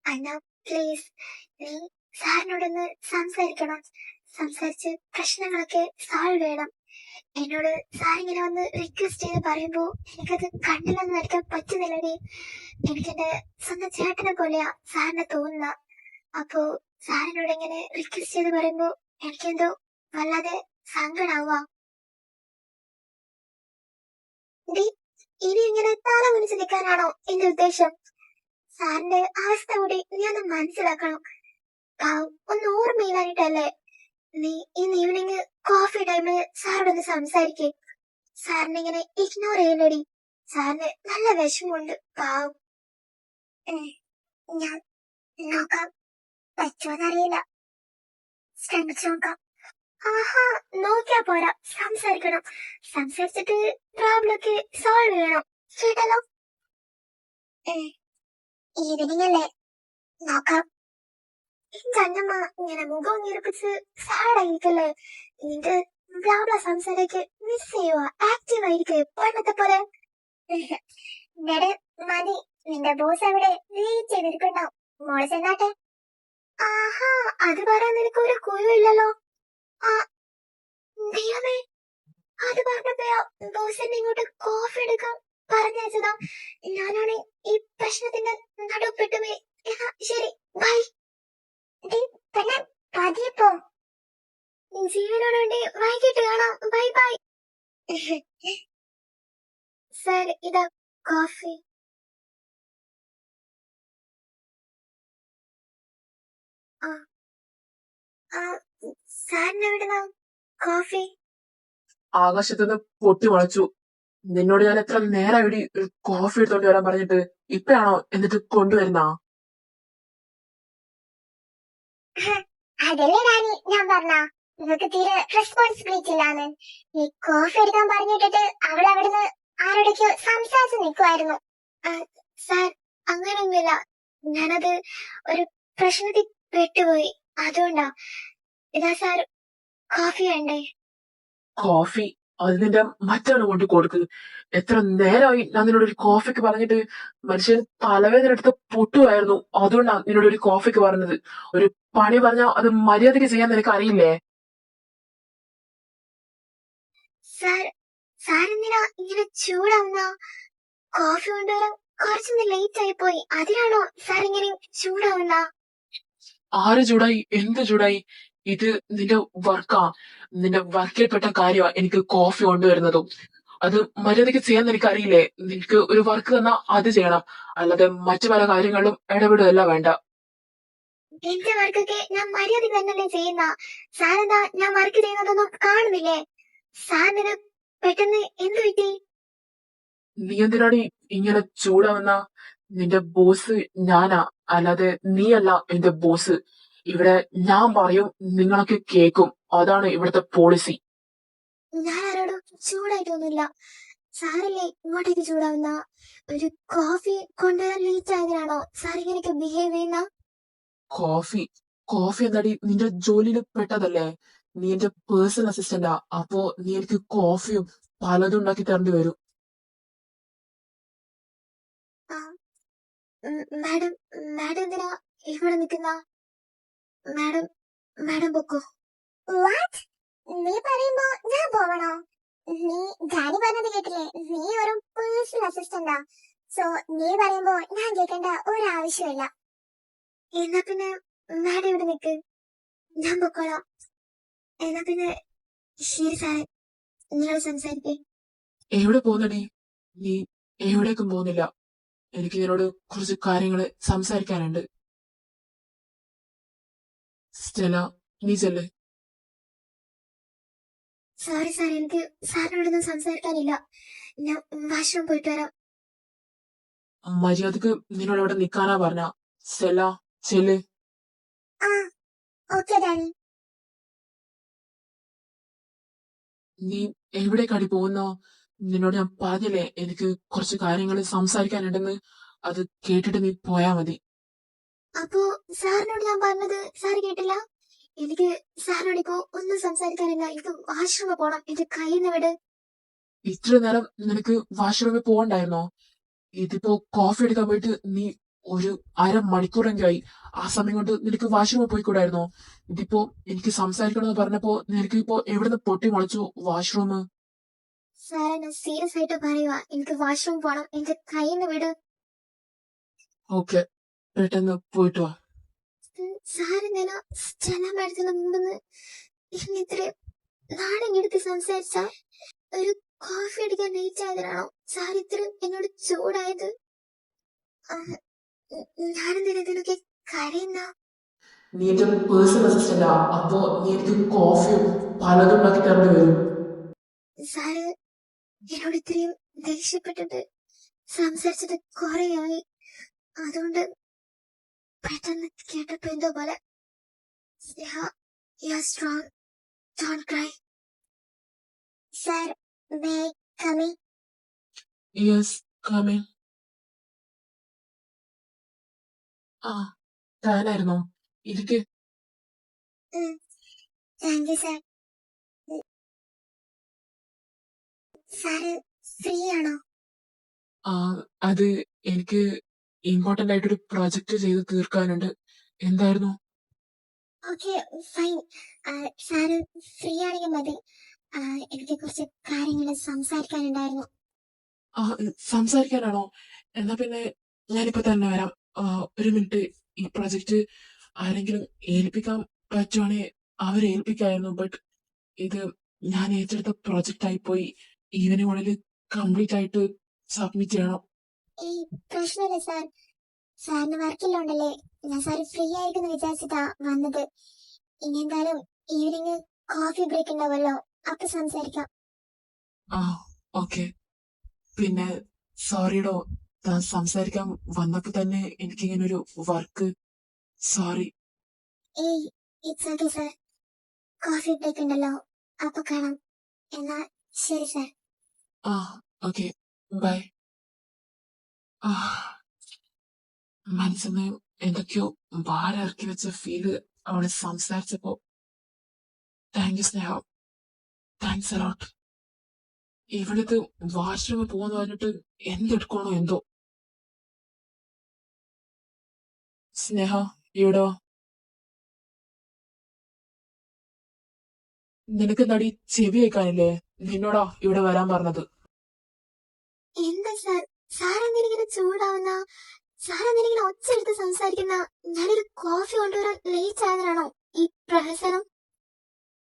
അന്നാ പ്ലീസ്, നീ സാറിനോടൊന്ന് സംസാരിക്കണം. സംസാരിച്ച് പ്രശ്നങ്ങളൊക്കെ സോൾവ് ചെയ്യണം. എന്നോട് സാറിങ്ങനെ വന്ന് റിക്വസ്റ്റ് ചെയ്ത് പറയുമ്പോ എനിക്കത് കണ്ടില്ലെന്ന് നടിക്കാൻ പറ്റുന്നില്ലടി. എനിക്കെന്റെ സ്വന്തം ചേട്ടനെ പോലെയാ സാറിനെ തോന്നുന്ന. അപ്പോ സാറിനോട് ഇങ്ങനെ റിക്വസ്റ്റ് ചെയ്ത് പറയുമ്പോ എനിക്കെന്തോ വല്ലാതെ സങ്കടാവുക. ഇനി ഇങ്ങനെ തല കുനിച്ച് നിൽക്കാനാണോ എന്റെ ഉദ്ദേശം? സാറിന്റെ അവസ്ഥ കൂടി നീ ഒന്ന് മനസ്സിലാക്കണം. ഒന്ന് ഓർമ്മയില്ലാഞ്ഞിട്ടല്ലേ. നീ ഇന്ന് ഈവനിങ് കോഫി ടൈമിൽ സാറോടൊന്ന് സംസാരിക്കേ. സാറിനെ ഇങ്ങനെ ഇഗ്നോർ ചെയ്യലടി. സാറിന് നല്ല വിഷമമുണ്ട്. പാവം. ഞാൻ നോക്കാം, പറ്റുമോന്നറിയില്ല. ശ്രമിച്ചു നോക്കാം. ആഹാ, നോക്കിയാ പോരാ, സംസാരിക്കണം. സംസാരിച്ചിട്ട് പ്രോബ്ലം ഒക്കെ സോൾവ് ചെയ്യണം. കേട്ടല്ലോ? ഈവനിങ് അല്ലേ, നോക്കാം. എന്റെ അന്നമ്മ ഇങ്ങനെ മുഖം ഞെരുപ്പിച്ച് സാഡായിരിക്കല്ലേ. നിന്റെ ബ്ലാബ്ല സംസാരക്ക് മിസ് ചെയ്യുക, ആക്റ്റീവ് ആയിരിക്കും പണ്ടത്തെ പോലെ. മതി, നിന്റെ ബോസ് അവിടെ വെയിറ്റ് ചെയ്തിരിക്കണ്ടാവും. മോളെ ചെന്നാട്ടെ. ആഹാ, അത് പറയാൻ നിനക്ക് ഒരു കുഴിവില്ലല്ലോ. ആ ദൈവമേ, അത് പറഞ്ഞപ്പോഴാ ബോസിനെ ഇങ്ങോട്ട് കോഫി എടുക്കാൻ പറഞ്ഞയച്ചതാ. ഞാനാണ് ഈ പ്രശ്നത്തിന്റെ നടുപ്പെട്ടുപോയി. ശരി, ബൈ. പതിയപ്പോ ജീവനോട് വേണ്ടി വൈകിട്ട് കാണാം. Bye bye. സർ, ഇതാ കോഫി. സാറിന് എവിടുന്നാ കോഫി? ആകാശത്തുനിന്ന് പൊട്ടി മുളച്ചു. നിന്നോട് ഞാൻ എത്ര നേരം ഇവിടെ ഒരു കോഫി എടുത്തോണ്ട് വരാൻ പറഞ്ഞിട്ട് ഇപ്പഴാണോ എന്നിട്ട് കൊണ്ടുവരുന്ന? അതല്ലേ ഡാനി ഞാൻ പറഞ്ഞ, നിനക്ക് തീരെ റെസ്പോൺസിബിലിറ്റി ഇല്ലാന്ന്. ഈ കോഫി എടുക്കാൻ പറഞ്ഞിട്ടിട്ട് അവൾ അവിടുന്ന് ആരോടൊക്കെയോ സംസാരിച്ച് നിൽക്കുമായിരുന്നു. സാർ, അങ്ങനെയൊന്നുമില്ല. ഞാനത് ഒരു പ്രശ്നത്തിൽ പെട്ടുപോയി, അതുകൊണ്ടാ. ഇതാ സാർ കോഫി വേണ്ടേ? കോഫി അത് നിന്റെ മറ്റവന് കൊണ്ട് കൊടുക്ക്. എത്ര നേരമായി ഞാൻ നിന്നോട് ഒരു കോഫിക്ക് പറഞ്ഞിട്ട്. മനുഷ്യൻ തലവേദന എടുത്ത് പൊട്ടുമായിരുന്നു. അതുകൊണ്ടാണ് നിന്നോട് ഒരു കോഫിക്ക് പറഞ്ഞത്. ഒരു പണി പറഞ്ഞാൽ അത് മര്യാദയ്ക്ക് ചെയ്യാൻ നിനക്ക് അറിയില്ലേ? സാറെന്തിനാ ഇങ്ങനെ ചൂടാവുന്ന? കോഫി കൊണ്ടുവരാൻ കുറച്ചൊന്ന് ലേറ്റ് ആയി പോയി, അതിനാണോ സാർ ഇങ്ങനെ ചൂടാവുന്ന? ആര് ചൂടായി? എന്ത് ചൂടായി? ഇത് നിന്റെ വർക്കാ. നിന്റെ വർക്കിൽപ്പെട്ട കാര്യമാ എനിക്ക് കോഫി കൊണ്ടുവരുന്നതും. അത് മര്യാദയ്ക്ക് ചെയ്യാൻ നിനക്ക് അറിയില്ലേ? നിനക്ക് ഒരു വർക്ക് തന്നാ അത് ചെയ്യണം, അല്ലാതെ മറ്റു പല കാര്യങ്ങളിലും ഇടപെടുകയല്ല വേണ്ട. എന്റെ വർക്കൊക്കെ ഞാൻ മര്യാദ തന്നെയല്ലേ ചെയ്യുന്ന. സാറെന്താ ഞാൻ വർക്ക് ചെയ്യുന്നതൊന്നും കാണുന്നില്ലേ? സാറിന് പെട്ടെന്ന് എന്ത് പറ്റി? നീ എന്തിനാണ് ഇങ്ങനെ ചൂടാവുന്ന? നിന്റെ ബോസ് ഞാനാ, അല്ലാതെ നീയല്ല എന്റെ ബോസ്. ഇവിടെ ഞാൻ പറയും, നിങ്ങളൊക്കെ കേക്കും. അതാണ് ഇവിടുത്തെ പോളിസി. ഞാൻ ആരോടും ചൂടായിട്ടൊന്നുമില്ല. സാറല്ലേ ഇങ്ങോട്ടേക്ക് ചൂടാവുന്ന? ഒരു കോഫി കൊണ്ടുവരാൻ ലേറ്റ് ആയതിനാണോ സാർ ഇങ്ങനെയൊക്കെ ബിഹേവ് ചെയ്യുന്ന? കോഫി എന്താടി നിന്റെ ജോലിയിൽ പെട്ടതല്ലേ? നീ എന്റെ പേഴ്സണൽ അസിസ്റ്റന്റാ. അപ്പോ നീ എനിക്ക് കോഫിയും പലതും ഉണ്ടാക്കി തരേണ്ടി വരും. മാഡം മാഡം എന്തിനാ ഇവിടെ നിൽക്കുന്ന? മാഡം പൊക്കോ. നീ പറയുമ്പോ ഞാൻ പോവണോ? നീ ഡാഡി പറഞ്ഞത് കേട്ടില്ലേ? നീ ഒരു പേഴ്സണൽ അസിസ്റ്റന്റാ. സോ നീ പറയുമ്പോ ഞാൻ കേൾക്കേണ്ട ഒരാവശ്യമില്ല. എന്നാ പിന്നെ മാഡം ഇവിടെ നിൽക്ക്, ഞാൻ പൊക്കോളാം. എന്നാ പിന്നെ ശരി സാറേ, നിങ്ങൾ സംസാരിക്കേ. എവിടെ പോകുന്നടി? നീ എവിടേക്കും പോകുന്നില്ല. എനിക്ക് നിന്നോട് കുറച്ച് കാര്യങ്ങൾ സംസാരിക്കാനുണ്ട്. സ്റ്റെല, നീ ചെല്ല്. സോറി സാർ, എനിക്ക് സാറിനോടൊന്നും സംസാരിക്കാനില്ല. ഞാൻ വാഷ്റൂം പോയിട്ട് വരാം. മര്യാദക്ക് നിന്നോട് ഇവിടെ നിക്കാനാ പറഞ്ഞ. സ്റ്റെല, ചെല്ല്. Okay daddy. നീ എവിടേക്കാടി പോകുന്നോ? നിന്നോട് ഞാൻ പറഞ്ഞില്ലേ എനിക്ക് കുറച്ച് കാര്യങ്ങൾ സംസാരിക്കാനുണ്ടെന്ന്. അത് കേട്ടിട്ട് നീ പോയാ മതി. അപ്പോ സാറിനോട് ഞാൻ പറഞ്ഞത് സാർ കേട്ടില്ല? എനിക്ക് സാറിനോട് ഇപ്പോ ഒന്നും സംസാരിക്കാനില്ല. എനിക്ക് വാഷ്റൂമിൽ പോണം. എന്റെ കയ്യിൽ നിന്ന് വിട്. ഇത്ര നേരം നിനക്ക് വാഷ്റൂമിൽ പോകണ്ടായിരുന്നോ? ഇതിപ്പോ കോഫി എടുക്കാൻ പോയിട്ട് നീ ഒരു അരമണിക്കൂറെങ്കിലായി. ആ സമയം കൊണ്ട് നിനക്ക് വാഷ്റൂമിൽ പോയിക്കൂടായിരുന്നോ? ഇതിപ്പോ എനിക്ക് സംസാരിക്കണമെന്ന് പറഞ്ഞപ്പോ നിനക്ക് ഇപ്പോ എവിടുന്ന് പൊട്ടി മുളച്ചു വാഷ്റൂം? സാറേ ഞാൻ സീരിയസ് ആയിട്ട് പറയുക, എനിക്ക് വാഷ്റൂം പോണം, എന്റെ കയ്യിൽ നിന്ന് വിട്. ഓക്കെ, പെട്ടെന്ന് പോയിട്ട് വാ. സാറ് ഞാൻ സ്റ്റെല്ല മാഡത്തിന് മുമ്പെന്ന് ഇത്ര നാടങ്ങെടുത്ത് സംസാരിച്ച ഒരു കോഫി അടിക്കാൻ ലേറ്റ് ആയതിനാണോ സാർ ഇത്ര എന്നോട് ചൂടായത്? ഞാനെന്തിനാ ഇതിനൊക്കെ കരയുന്ന? നീ എന്റെ പേഴ്സണൽ അസിസ്റ്റന്റാ, അപ്പോ നീ എനിക്ക് കോഫിയും പലതും ഉണ്ടാക്കി തരേണ്ടി വരും. സാറ് എന്നോട് ഇത്രയും ദേഷ്യപ്പെട്ടിട്ട് സംസാരിച്ചത് കുറെയായി, അതുകൊണ്ട് പെട്ടെന്ന് കേട്ടപ്പോ എന്തോ പോലെ. Sneha, you are strong, don't cry. Sir may come in? Yes, come in. ആ, താനായിരുന്നോ? ഇരിക്ക്. Thank you sir. Sir free ആണോ? ആ, അത് എനിക്ക് ഇമ്പോർട്ടന്റ് ആയിട്ടൊരു പ്രൊജക്ട് ചെയ്ത് തീർക്കാനുണ്ട്. എന്തായിരുന്നു? Okay, fine. സാറ് ഫ്രീ ആണെങ്കിൽ മതി. എനിക്ക് കുറച്ച് കാര്യങ്ങൾ സംസാരിക്കാനുണ്ടായിരുന്നു. ആ, സംസാരിക്കാനാണോ? എന്നാ പിന്നെ ഞാനിപ്പോ തന്നെ വരാം. ഒരു മിനിറ്റ്. ഈ പ്രൊജക്ട് ആരെങ്കിലും ഏൽപ്പിക്കാൻ പറ്റുവാണെങ്കിൽ അവരെ ഏൽപ്പിക്കായിരുന്നു. ബട്ട് ഇത് ഞാൻ ഏറ്റെടുത്ത പ്രൊജക്റ്റ് ആയിപ്പോയി. ഈവനിങ്ങുള്ളിൽ കംപ്ലീറ്റ് ആയിട്ട് സബ്മിറ്റ് ചെയ്യണം. ഈ പ്രശ്നമില്ല സാർ. സാറിന് വർക്കില്ലോണ്ടല്ലേ ഞാൻ സാറ് ഫ്രീ ആയിരിക്കുമെന്ന് വിചാരിച്ചിട്ടാ വന്നത്. ഇനി എന്തായാലും ഈവനിങ് കോഫി ബ്രേക്ക് ഉണ്ടാവല്ലോ, അപ്പൊ സംസാരിക്കാം. ആ, ഓക്കെ. പിന്നെ സോറിടോ, താൻ സംസാരിക്കാൻ വന്നപ്പോ തന്നെ എനിക്കിങ്ങനെ ഒരു വർക്ക്. സോറി. ഏയ്, it's okay sir. Coffee break ഉണ്ടല്ലോ, അപ്പൊ കാണാം. എന്നാ ശരി സാർ. ആ, ഓക്കെ, ബൈ. ആ, മനസ്സിന്ന് എന്തൊക്കെയോ ഭാരം ഇറക്കി വെച്ച ഫീല് അവള് സംസാരിച്ചപ്പോ. Thank you Sneha, thanks a lot. ഇവിടുത്തെ വാഷ്റൂമിൽ പോവാന്ന് പറഞ്ഞിട്ട് എന്തെടുക്കണോ എന്തോ. സ്നേഹ, ഇവിടെ വാ. നിനക്ക് നടി ചെവി വെക്കാനില്ലേ? നിന്നോടാ ഇവിടെ വരാൻ പറഞ്ഞത്. എന്താ സാർ, സാറെന്തിനിങ്ങനെ ചൂടാവുന്ന? സാറെന്തിനിങ്ങനെ ഒച്ചയെടുത്ത് സംസാരിക്കുന്ന? ഞാനൊരു കോഫി കൊണ്ടുവരാൻ ലേറ്റ് ആയതിനാണോ ഈ പ്രഹസനം?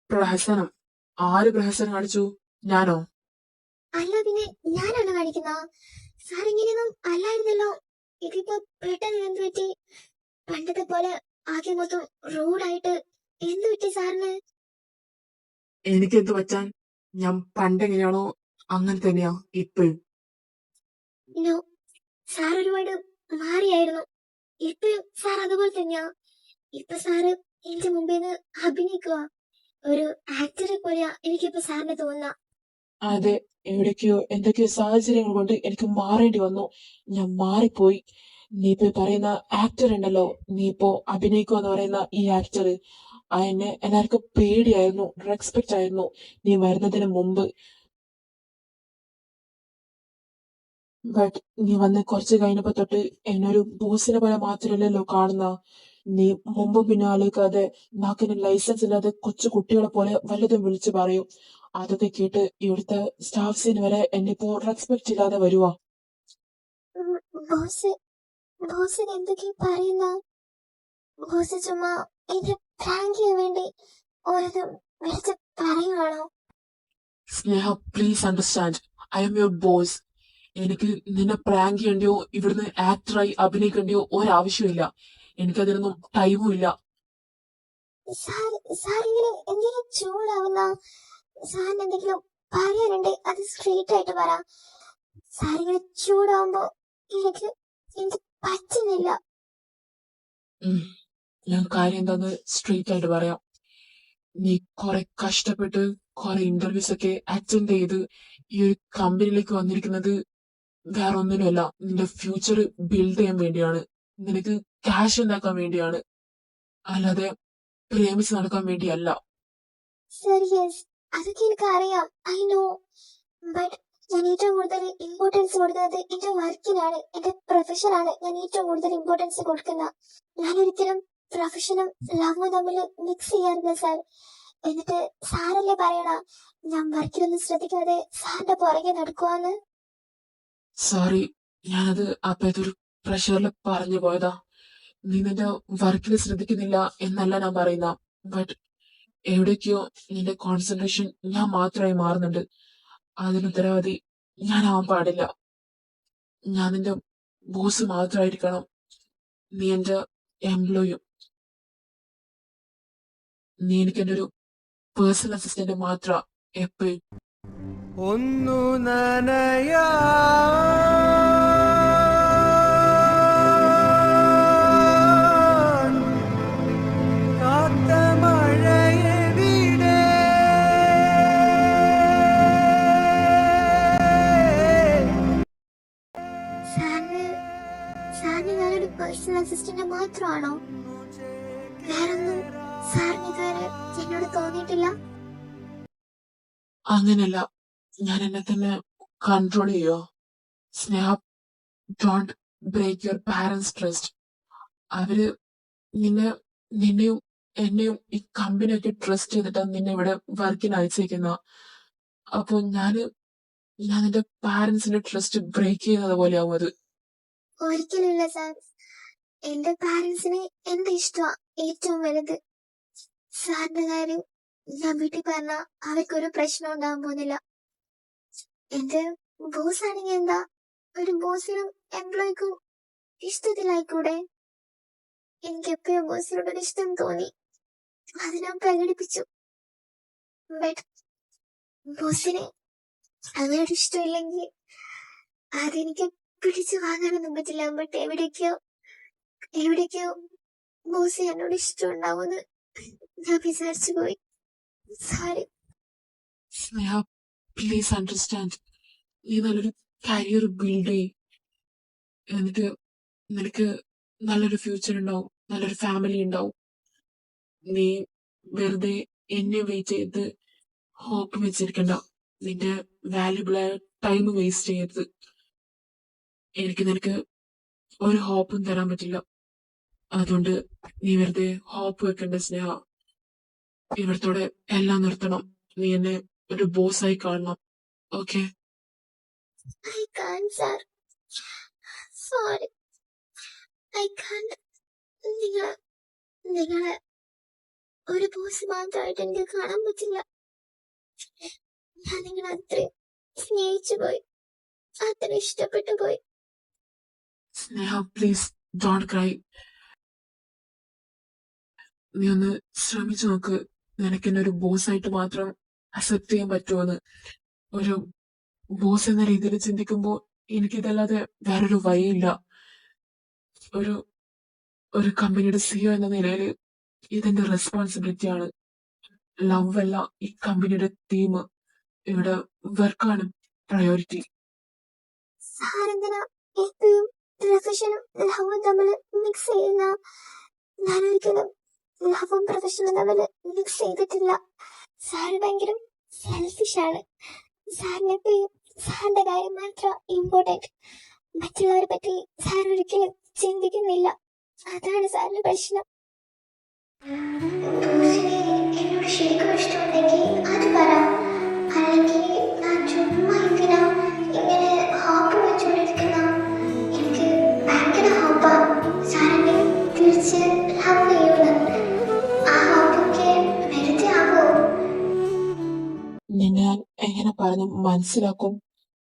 പ്രഹസനം? ആര് പ്രഹസനം കാണിച്ചു? ഞാനോ? അല്ല പിന്നെ ഞാനാണ് കാണിക്കുന്ന? സാർ ഇങ്ങനെയൊന്നും അല്ലായിരുന്നല്ലോ. ഇതിപ്പോ പെട്ടെന്ന് എന്ത് പറ്റി? പണ്ടത്തെ പോലെ ആകെ മൊത്തം റൂഡായിട്ട് എന്ത് പറ്റി സാറിന്? എനിക്കെന്ത് പറ്റാൻ? ഞാൻ പണ്ടെങ്ങനെയാണോ അങ്ങനെ തന്നെയാ ഇപ്പോഴും. നോ, സാർ ഒരുപാട് മാറിയായിരുന്നു. ഇപ്പോഴും സാർ അതുപോലെ തന്നെയാ. ഇപ്പൊ സാറ് എന്റെ മുമ്പിൽ നിന്ന് അഭിനയിക്കുക. ഒരു ആക്ടറെ പോലെയാ എനിക്കിപ്പോ സാറിന് തോന്നുന്ന. അതെ, എവിടേക്കോ എന്തൊക്കെയോ സാഹചര്യങ്ങൾ കൊണ്ട് എനിക്ക് മാറേണ്ടി വന്നു. ഞാൻ മാറിപ്പോയി. നീ ഇപ്പൊ പറയുന്ന ആക്ടർ ഉണ്ടല്ലോ, നീ ഇപ്പോ അഭിനയിക്കുക എന്ന് പറയുന്ന ഈ ആക്ടർ, എന്നെ എല്ലാവർക്കും പേടിയായിരുന്നു, റെസ്പെക്ട് ആയിരുന്നു നീ വരുന്നതിന് മുമ്പ്. ബട്ട് നീ വന്ന് കുറച്ച് കഴിഞ്ഞപ്പോ തൊട്ട് എന്നൊരു ബോസിനെ പോലെ മാത്രമല്ലല്ലോ കാണുന്ന. നീ മുമ്പും പിന്നെ ആലോചിക്കാതെ നാക്കിന് ലൈസൻസ് ഇല്ലാതെ കൊച്ചു കുട്ടികളെ പോലെ വല്ലതും വിളിച്ചു പറയും. അതൊക്കെ കേട്ട് ഇവിടുത്തെ സ്റ്റാഫ്സിന് വരെ എന്നെ ഇപ്പോ റെസ്പെക്ട് ഇല്ലാതെ വരുവാ. ബോസ്, ബോസിന് എന്തൊക്കെയാ പറയുന്ന? ബോസ് ചുമ്മാ എന്നെ പ്രാങ്ക് ചെയ്യാൻ വേണ്ടി ഓരോന്നും വിളിച്ച് പറയുവാണോ? Sneha, please understand, I am your boss. എനിക്ക് നിന്നെ പ്രാങ്ക് ചെയ്യേണ്ടിയോ ഇവിടുന്ന് ആക്ടറായി അഭിനയിക്കേണ്ടിയോ ഒരാവശ്യമില്ല. എനിക്കതിനൊന്നും ടൈമും ഇല്ല. സാർ, സാർ ഇങ്ങനെ എന്തിനാ ചൂടാവുന്ന? സാറിന് എന്തെങ്കിലും പറയാനുണ്ട് അത് സ്ട്രെയിറ്റ് ആയിട്ട് പറ. സാർ ഇങ്ങനെ ചൂടാവുമ്പോ എനിക്ക് എനിക്ക് പറ്റുന്നില്ല. ഞാൻ കാര്യം എന്താന്ന് സ്ട്രെയിറ്റ് ആയിട്ട് പറയാം. നീ കുറെ കഷ്ടപ്പെട്ട് കുറെ ഇന്റർവ്യൂസ് ഒക്കെ അറ്റൻഡ് ചെയ്ത് ഈ ഒരു കമ്പനിയിലേക്ക് വന്നിരിക്കുന്നത് വേറെ ഒന്നിനുമല്ല, നിന്റെ ഫ്യൂച്ചർ ബിൽഡ് ചെയ്യാൻ വേണ്ടിയാണ്. നിനക്ക് ക്യാഷ് ഉണ്ടാക്കാൻ വേണ്ടിയാണ്, അല്ലാതെ പ്രേമിച്ച് നടക്കാൻ വേണ്ടിയല്ല. സർ യെസ്, അതൊക്കെ എനിക്ക് അറിയാം, ഐ നോ. ബട്ട് ഞാൻ ഏറ്റവും കൂടുതൽ ഇമ്പോർട്ടൻസ് കൊടുക്കുന്നത് എന്റെ വർക്കിനാണ്, എന്റെ പ്രൊഫഷനാണ് ഞാൻ ഏറ്റവും കൂടുതൽ ഇമ്പോർട്ടൻസ് കൊടുക്കുന്ന. ഞാൻ ഒരിക്കലും പ്രൊഫഷനും ലവും തമ്മിൽ മിക്സ് ചെയ്യാറില്ല സാർ. എന്നിട്ട് സാറല്ലേ പറയണ ഞാൻ വർക്കിലൊന്നും ശ്രദ്ധിക്കാതെ സാറിന്റെ പുറകെ നടക്കുവാന്ന്. സോറി, ഞാനത് അപ്പഴത്തൊരു പ്രഷറിൽ പറഞ്ഞു പോയതാ. നീ നിന്റെ വർക്കിൽ ശ്രദ്ധിക്കുന്നില്ല എന്നല്ല ഞാൻ പറയുന്ന, ബട്ട് എവിടേക്കോ നിന്റെ കോൺസെൻട്രേഷൻ ഞാൻ മാത്രമായി മാറുന്നുണ്ട്. അതിന് ഉത്തരവാദി ഞാനാവാൻ പാടില്ല. ഞാൻ നിന്റെ ബോസ് മാത്രമായിരിക്കണം, നീ എന്റെ എംപ്ലോയിയും. നീ എനിക്ക് എന്റെ ഒരു പേഴ്സണൽ അസിസ്റ്റന്റ് മാത്ര എപ്പോഴും. ഒന്നു നനയാ കാത്ത മഴയെവിടെ സാറിന് ഞാനൊരു പേഴ്സണൽ അസിസ്റ്റന്റ് മാത്രമാണോ? വേറൊന്നും സാറിന് ഇതുവരെ എന്നോട് തോന്നിയിട്ടില്ല. അങ്ങനെയല്ല, ഞാൻ എന്നെ തന്നെ കൺട്രോൾ ചെയ്യോ. Sneha, don't break your parents trust. അവര് നിന്നെയും എന്നെയും ഈ കമ്പനിയൊക്കെ ട്രസ്റ്റ് ചെയ്തിട്ടാണ് നിന്നെ ഇവിടെ വർക്കിന് അയച്ചേക്കുന്ന. അപ്പൊ ഞാൻ നിന്റെ പാരന്റ്സിന്റെ ട്രസ്റ്റ് ബ്രേക്ക് ചെയ്യുന്നത് പോലെയാവും അത്. ഒരിക്കലുമില്ല സാർ. എന്റെ പാരന്റ്സിന് എന്റെ ഇഷ്ടമാണ് ഏറ്റവും വലുത്. സാറിന്റെ കാര്യം ഞാൻ വീട്ടിൽ പറഞ്ഞ അവർക്കൊരു പ്രശ്നം ഉണ്ടാകാൻ പോകുന്നില്ല. എന്റെ ബോസ് ആണെങ്കിൽ എന്താ, ഒരു ബോസിനും എംപ്ലോയിക്കും ഇഷ്ടത്തിലായിക്കൂടെ? എനിക്ക് എപ്പോഴും ബോസിനോടൊരു ഇഷ്ടം തോന്നി, അത് ഞാൻ പ്രകടിപ്പിച്ചു. ബട്ട് ബോസിന് അങ്ങനെ ഒരു ഇഷ്ടമില്ലെങ്കിൽ അതെനിക്ക് പിടിച്ചു വാങ്ങാനൊന്നും പറ്റില്ല. ബട്ട് എവിടേക്കോ ബോസ് എന്നോട് ഇഷ്ടം ഉണ്ടാവുമെന്ന് ഞാൻ വിചാരിച്ചു പോയി. സോറി. Sneha, please understand. നീ നല്ലൊരു കരിയർ ബിൽഡ് ചെയ്. എന്നിട്ട് നിനക്ക് നല്ലൊരു ഫ്യൂച്ചർ ഉണ്ടാവും, നല്ലൊരു ഫാമിലി ഉണ്ടാവും. നീ വെറുതെ എന്നെ വെയിറ്റ് ചെയ്ത് ഹോപ്പ് വെച്ചിരിക്കണ്ട. നിന്റെ വാല്യുബിൾ ആയ ടൈം വേസ്റ്റ് ചെയ്യരുത്. എനിക്ക് നിനക്ക് ഒരു ഹോപ്പും തരാൻ പറ്റില്ല. അതുകൊണ്ട് നീ വെറുതെ ഹോപ്പ് വെക്കണ്ട സ്നേഹ. ഇവിടത്തോടെ എല്ലാം നിർത്തണം. നീ എന്നെ ഒരു ബോസായി കാണണം. Okay? I can't, sir. Sorry. I can't. നിങ്ങളെ ഒരു ബോസ് മാത്രമായിട്ട് എനിക്ക് കാണാൻ പറ്റില്ല. ഞാൻ നിങ്ങളെ അത്രയും സ്നേഹിച്ചു പോയി, അത്ര ഇഷ്ടപ്പെട്ടു പോയി. സ്നേഹ, പ്ലീസ് ഡോണ്ട് ക്രൈ. നീ ഒന്ന് ശ്രമിച്ചു നോക്ക്. നിനക്ക് എന്നെ ഒരു ബോസായിട്ട് മാത്രം അക്സെപ്റ്റ് ചെയ്യാൻ പറ്റുമെന്ന്. ഒരു ബോസ് എന്ന രീതിയിൽ ചിന്തിക്കുമ്പോൾ എനിക്കിതല്ലാതെ വേറൊരു വഴിയില്ല. ഒരു കമ്പനിയുടെ സിഇഒ എന്ന നിലയിൽ ഇതെന്റെ റെസ്പോൺസിബിലിറ്റിയാണ്. ലവ് അല്ല ഈ കമ്പനിയുടെ തീം. ഇവിടെ വർക്കാണ് പ്രയോറിറ്റി. സാറെന്തിനാ എപ്പോഴും പ്രൊഫഷനും ലവും തമ്മിൽ മിക്സ് ചെയ്യുന്ന? ഞാനൊരിക്കലും ലവും പ്രൊഫഷനും തമ്മിൽ മിക്സ് ചെയ്തിട്ടില്ല. സാറ് ഭയങ്കര സെൽഫിഷാണ്. സാറിന് എപ്പോഴും സാറിന്റെ കാര്യം മാത്രം ഇമ്പോർട്ടന്റ്. മറ്റുള്ളവരെ പറ്റി സാർ ഒരിക്കലും ചിന്തിക്കുന്നില്ല. അതാണ് സാറിന്റെ പ്രശ്നം. എന്നോട് ശരിക്കും ഇഷ്ടമുണ്ടെങ്കിൽ അത് പറ. അല്ലെങ്കിൽ ഞാൻ ചുമ്മാ എന്തിനാ ഇങ്ങനെ ഹോപ്പ് വെച്ചുകൊണ്ടിരിക്കുന്ന? എനിക്ക് ഭയങ്കര ഹോപ്പാ സാറിനെ തിരിച്ച് ലവ് ചെയ്യുന്നത്. ആ ഹോപ്പൊക്കെ വെറുതെ ആവോ? നിന്നെ ഞാൻ എങ്ങനെ പറഞ്ഞ് മനസ്സിലാക്കും?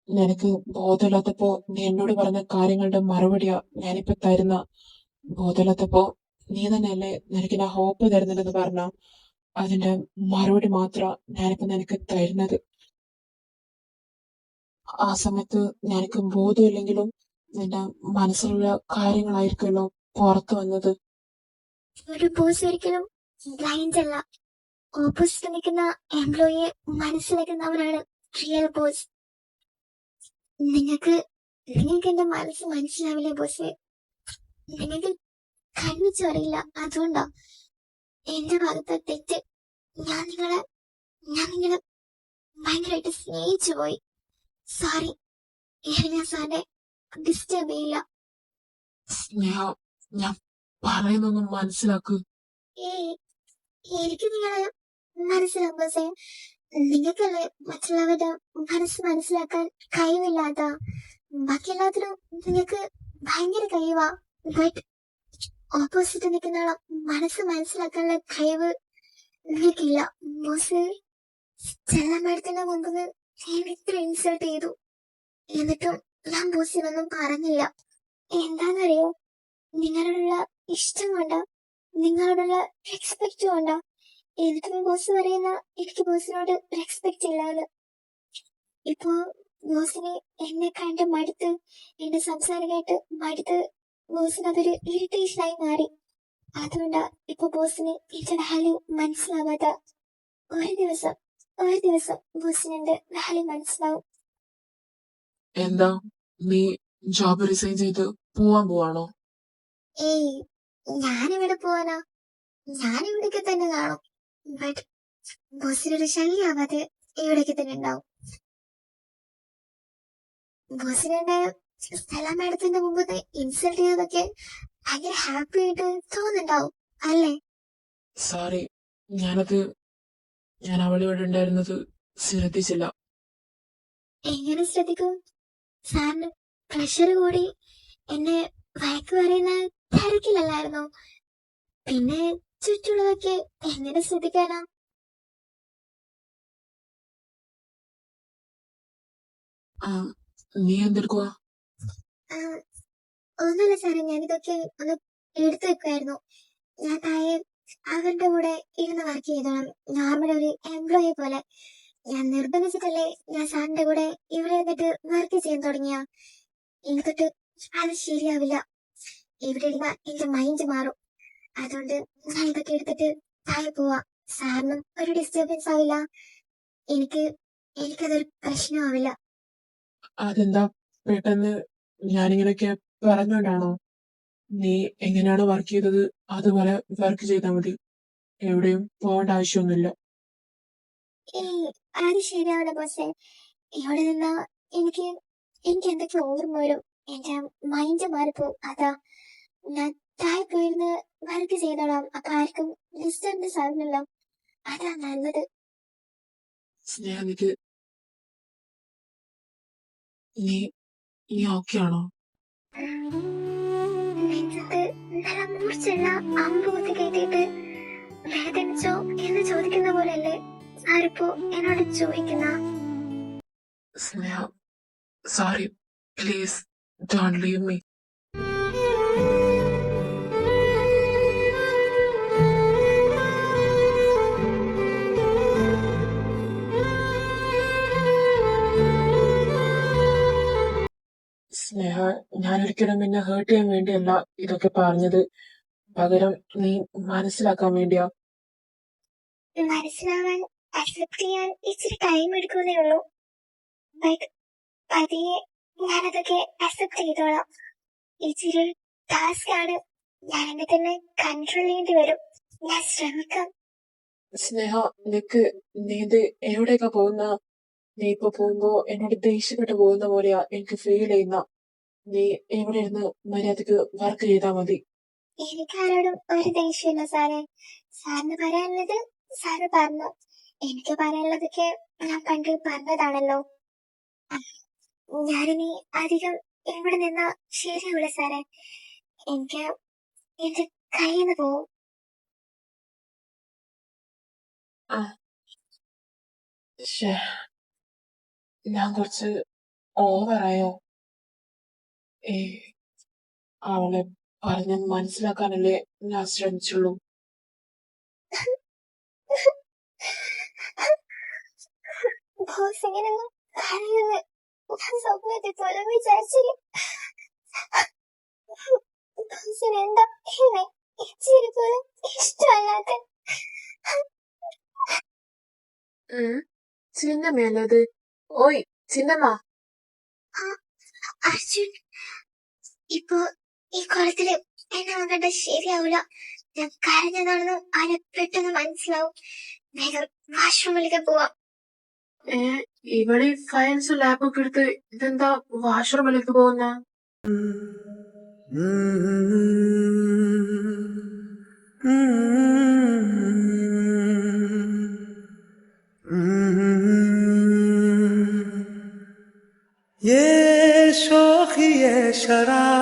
നിനക്ക് ബോധമില്ലാത്തപ്പോ നീ എന്നോട് പറഞ്ഞ കാര്യങ്ങളുടെ മറുപടിയാ ഞാനിപ്പോ തരുന്ന. ബോധമില്ലാത്തപ്പോ നീ തന്നെയല്ലേ നിനക്ക് ഞാൻ ഹോപ്പ് തരുന്നുണ്ടെന്ന് പറഞ്ഞ, അതിന്റെ മറുപടി മാത്ര ഞാനിപ്പോ നിനക്ക് തരുന്നത്. ആ സമയത്ത് നിനക്ക് ബോധമില്ലെങ്കിലും നിന്റെ മനസ്സിലുള്ള കാര്യങ്ങളായിരിക്കുമല്ലോ പുറത്തു വന്നത്. ഒരു ബോസ് ഒരിക്കലും ബ്ലൈൻഡ് അല്ല. ഓപ്പോസിറ്റ് നിൽക്കുന്ന എംപ്ലോയിയെ മനസ്സിലാക്കുന്നവരാണ് റിയൽ ബോസ്. നിങ്ങൾക്ക് എന്റെ മനസ്സ് മനസ്സിലാവില്ലേ ബോസേ? നിങ്ങൾക്ക് കണ്ണു അറിയില്ല. അതുകൊണ്ടാ എന്റെ ഭാഗത്തെ തെറ്റ്. ഞാൻ നിങ്ങളെ ഭയങ്കരമായിട്ട് സ്നേഹിച്ചു പോയി. സോറി, ഇനി ഞാൻ സാറിനെ ഡിസ്റ്റർബ് ചെയ്യില്ല. സ്നേഹ, ഞാൻ പറയുന്നൊന്നും മനസ്സിലാക്ക്. ഏയ്, എനിക്ക് നിങ്ങളെ മനസ്സിലാവും ബോസേ. നിങ്ങൾക്കല്ലേ മറ്റുള്ളവരുടെ മനസ്സ് മനസ്സിലാക്കാൻ കഴിവില്ലാത്ത. ബാക്കി എല്ലാത്തിനും നിങ്ങൾക്ക് ഭയങ്കര കഴിവാ. ബട്ട് ഓപ്പോസിറ്റ് നിൽക്കുന്ന ആളെ മനസ്സ് മനസ്സിലാക്കാനുള്ള കഴിവ് നിങ്ങൾക്കില്ല. ബോസ് ചെല്ലമ്മയുടെ മുമ്പ് ഞാൻ ഇത്ര ഇൻസൾട്ട് ചെയ്തു, എന്നിട്ടും ഞാൻ ബോസിനൊന്നും പറഞ്ഞില്ല. എന്താന്നറിയോ, നിങ്ങളോടുള്ള ഇഷ്ടം കൊണ്ടാ, നിങ്ങളോടുള്ള റെസ്പെക്ട് കൊണ്ടാ. എന്നിട്ടും ബോസ് പറയുന്ന എനിക്ക് ബോസിനോട് റെസ്പെക്ട് ഇല്ലാന്ന്. ഇപ്പൊ ബോസിന് എന്നെ കണ്ട് മടുത്ത്, എന്റെ സംസാരം കേട്ട് മടുത്ത് ബോസിന് അതൊരു ഇറിറ്റേഷനായി മാറി. അതുകൊണ്ടാ ഇപ്പൊ ബോസിന് എന്റെ വാല്യൂ മനസ്സിലാവാത്ത. ഒരു ദിവസം ബോസിന് എന്റെ വാല്യൂ മനസ്സിലാവും. എന്താ, നീ ജോബ് റിസൈൻ ചെയ്ത് പോവാൻ പോവാണോ? ഏയ്, ഞാനിവിടെ പോവാനാ? ഞാനിവിടേക്ക് തന്നെ കാണും. ബട്ട് ബോസിനൊരു ശല്യമാവാതെ ഇവിടേക്ക് തന്നെ ഉണ്ടാവും. ബോസിനെ സ്ഥലം മേഡത്തിന്റെ മുമ്പ് ഇൻസൾട്ട് ചെയ്തതൊക്കെ ഭയങ്കര ഹാപ്പി ആയിട്ട് തോന്നുന്നുണ്ടാവും അല്ലേ? സോറി, ഞാൻ അവളിവിടെ ഉണ്ടായിരുന്നത് ശ്രദ്ധിച്ചില്ല. എങ്ങനെ ശ്രദ്ധിക്കും? സാറിന് പ്രഷർ കൂടി എന്നെ വഴക്ക് പറയുന്ന തിരക്കിലല്ലായിരുന്നോ? പിന്നെ ചുറ്റുള്ളതൊക്കെ എങ്ങനെ ശ്രദ്ധിക്കാനാ? ആ, നീ എന്തെടുക്കുവാ? ആ, ഒന്നുമില്ല സാറേ, ഞാനിതൊക്കെ ഒന്ന് എടുത്തു വെക്കുമായിരുന്നു. ഞാൻ താഴെ അവരുടെ കൂടെ ഇരുന്ന് വർക്ക് ചെയ്തോളാം, നോർമൽ ഒരു എംപ്ലോയി പോലെ. ഞാൻ നിർബന്ധിച്ചിട്ടല്ലേ ഞാൻ സാറിന്റെ കൂടെ ഇവിടെ ഇരുന്നിട്ട് വർക്ക് ചെയ്യാൻ തുടങ്ങിയ. ഇനി തൊട്ട് അത് ശരിയാവില്ല. ഇവിടെ ഇരുന്ന എന്റെ മൈൻഡ് മാറും. അതുകൊണ്ട് ഞാൻ ഇതൊക്കെ എടുത്തിട്ട് താഴെ പോവാ. സാറിനും ഒരു ഡിസ്റ്റർബൻസ് ആവില്ല, എനിക്കതൊരു പ്രശ്നമാവില്ല. അതെന്താ പെട്ടെന്ന് ഞാനിങ്ങനെയൊക്കെ പറഞ്ഞോണ്ടാണോ? നീ എങ്ങനെയാണോ വർക്ക് ചെയ്തത് അതുപോലെ വർക്ക് ചെയ്താൽ മതി. എവിടെയും പോകേണ്ട ആവശ്യമൊന്നുമില്ല. ഏയ്, അത് ശരിയാവില്ല ബോസേ. ഇവിടെ നിന്നാ എനിക്ക് എന്തൊക്കെ ഓർമ്മ വരും. എന്റെ മൈൻഡ് മാറിപ്പോവും. അതാ ഞാൻ താഴെ പോയിരുന്ന് വർക്ക് ചെയ്തോളാം. അപ്പൊ ആർക്കും ഡിസ്റ്റർബൻസ് ആവുന്നില്ല. അതാ നല്ലത്. സ്നേഹ, നീ നീ ഓക്കെ ആണോ? നെഞ്ചത്ത് നല്ല മൂർച്ചയുള്ള അമ്പ് കുത്തി കയറ്റിയിട്ട് വേദനിച്ചോ എന്ന് ചോദിക്കുന്ന പോലെയല്ലേ ആരിപ്പോ എന്നോട് ചോദിക്കുന്ന. Sneha, sorry, please don't leave me. Sneha, ഞാനൊരിക്കലും നിന്നെ ഹേർട്ട് ചെയ്യാൻ വേണ്ടിയല്ല ഇതൊക്കെ പറഞ്ഞത്. പകരം നീ മനസ്സിലാക്കാൻ വേണ്ടിയാ. മനസ്സിലാവാൻ, അക്സെപ്റ്റ് ചെയ്യാൻ ഇച്ചിരി ടൈം എടുക്കുന്നേ ഉള്ളൂ. ബട്ട് പതിയെ ഞാനതൊക്കെ അക്സെപ്റ്റ് ചെയ്തോളാം. ഇച്ചിരി ടാസ്ക് ആണ്. ഞാൻ എന്നെ തന്നെ കൺട്രോൾ ചെയ്യേണ്ടി വരും. ഞാൻ ശ്രമിക്കാം. സ്നേഹ, നീ ഇത് എവിടേക്കാ പോകുന്ന? നീ ഇപ്പൊ പോകുമ്പോ എന്നോട് ദേഷ്യപ്പെട്ട് പോകുന്ന പോലെയാ എനിക്ക് ഫീൽ ചെയ്യുന്ന. നീ എവിടെ ഇരുന്ന് മര്യാദക്ക് വർക്ക് ചെയ്താ മതി. എനിക്കാരോടും ഒരു ദേഷ്യമില്ല സാറേ. സാറിന് പറയാനുള്ളത് സാറ് പറഞ്ഞു. എനിക്ക് പറയാനുള്ളതൊക്കെ ഞാൻ പണ്ട് പറഞ്ഞതാണല്ലോ. ഞാനിനി അധികം ഇവിടെ നിന്നാ ശരിയാവില്ല സാറേ. എനിക്ക് എന്റെ കയ്യിൽ നിന്ന് പോവും. ആ, ശ്ശേ, ഞാൻ കുറച്ച് ഓവറായോ? ഏ, അവളെ പറഞ്ഞ് മനസ്സിലാക്കാനല്ലേ ഞാൻ ശ്രമിച്ചുള്ളൂ. ബോസ് ഇങ്ങനെയൊന്നും കരയുന്നത് ഞാൻ സ്വപ്നത്തിൽ പോലും വിചാരിച്ചില്ല. ബോസിന് എന്താ എന്നെ ഇച്ചിരി പോലും ഇഷ്ടമല്ലാത്ത? ചിന്നമ്മയല്ലത്. ഓയ് ചിന്നമ്മ. അർജുൻ, ഇപ്പൊ ഈ കുളത്തില് എന്നെ കണ്ട ശരിയാവില്ല. ഞാൻ കരഞ്ഞതാണെന്ന് അവനെ പെട്ടെന്ന് മനസ്സിലാവും. വേഗം വാഷ്റൂമിലേക്ക് പോവാം. ഏ ഇവിടെ ഫയൽസ് ലാപ്പൊക്കെ എടുത്ത് ഇതെന്താ വാഷ്റൂമിലേക്ക് പോകുന്ന? ये शोख ये शरारत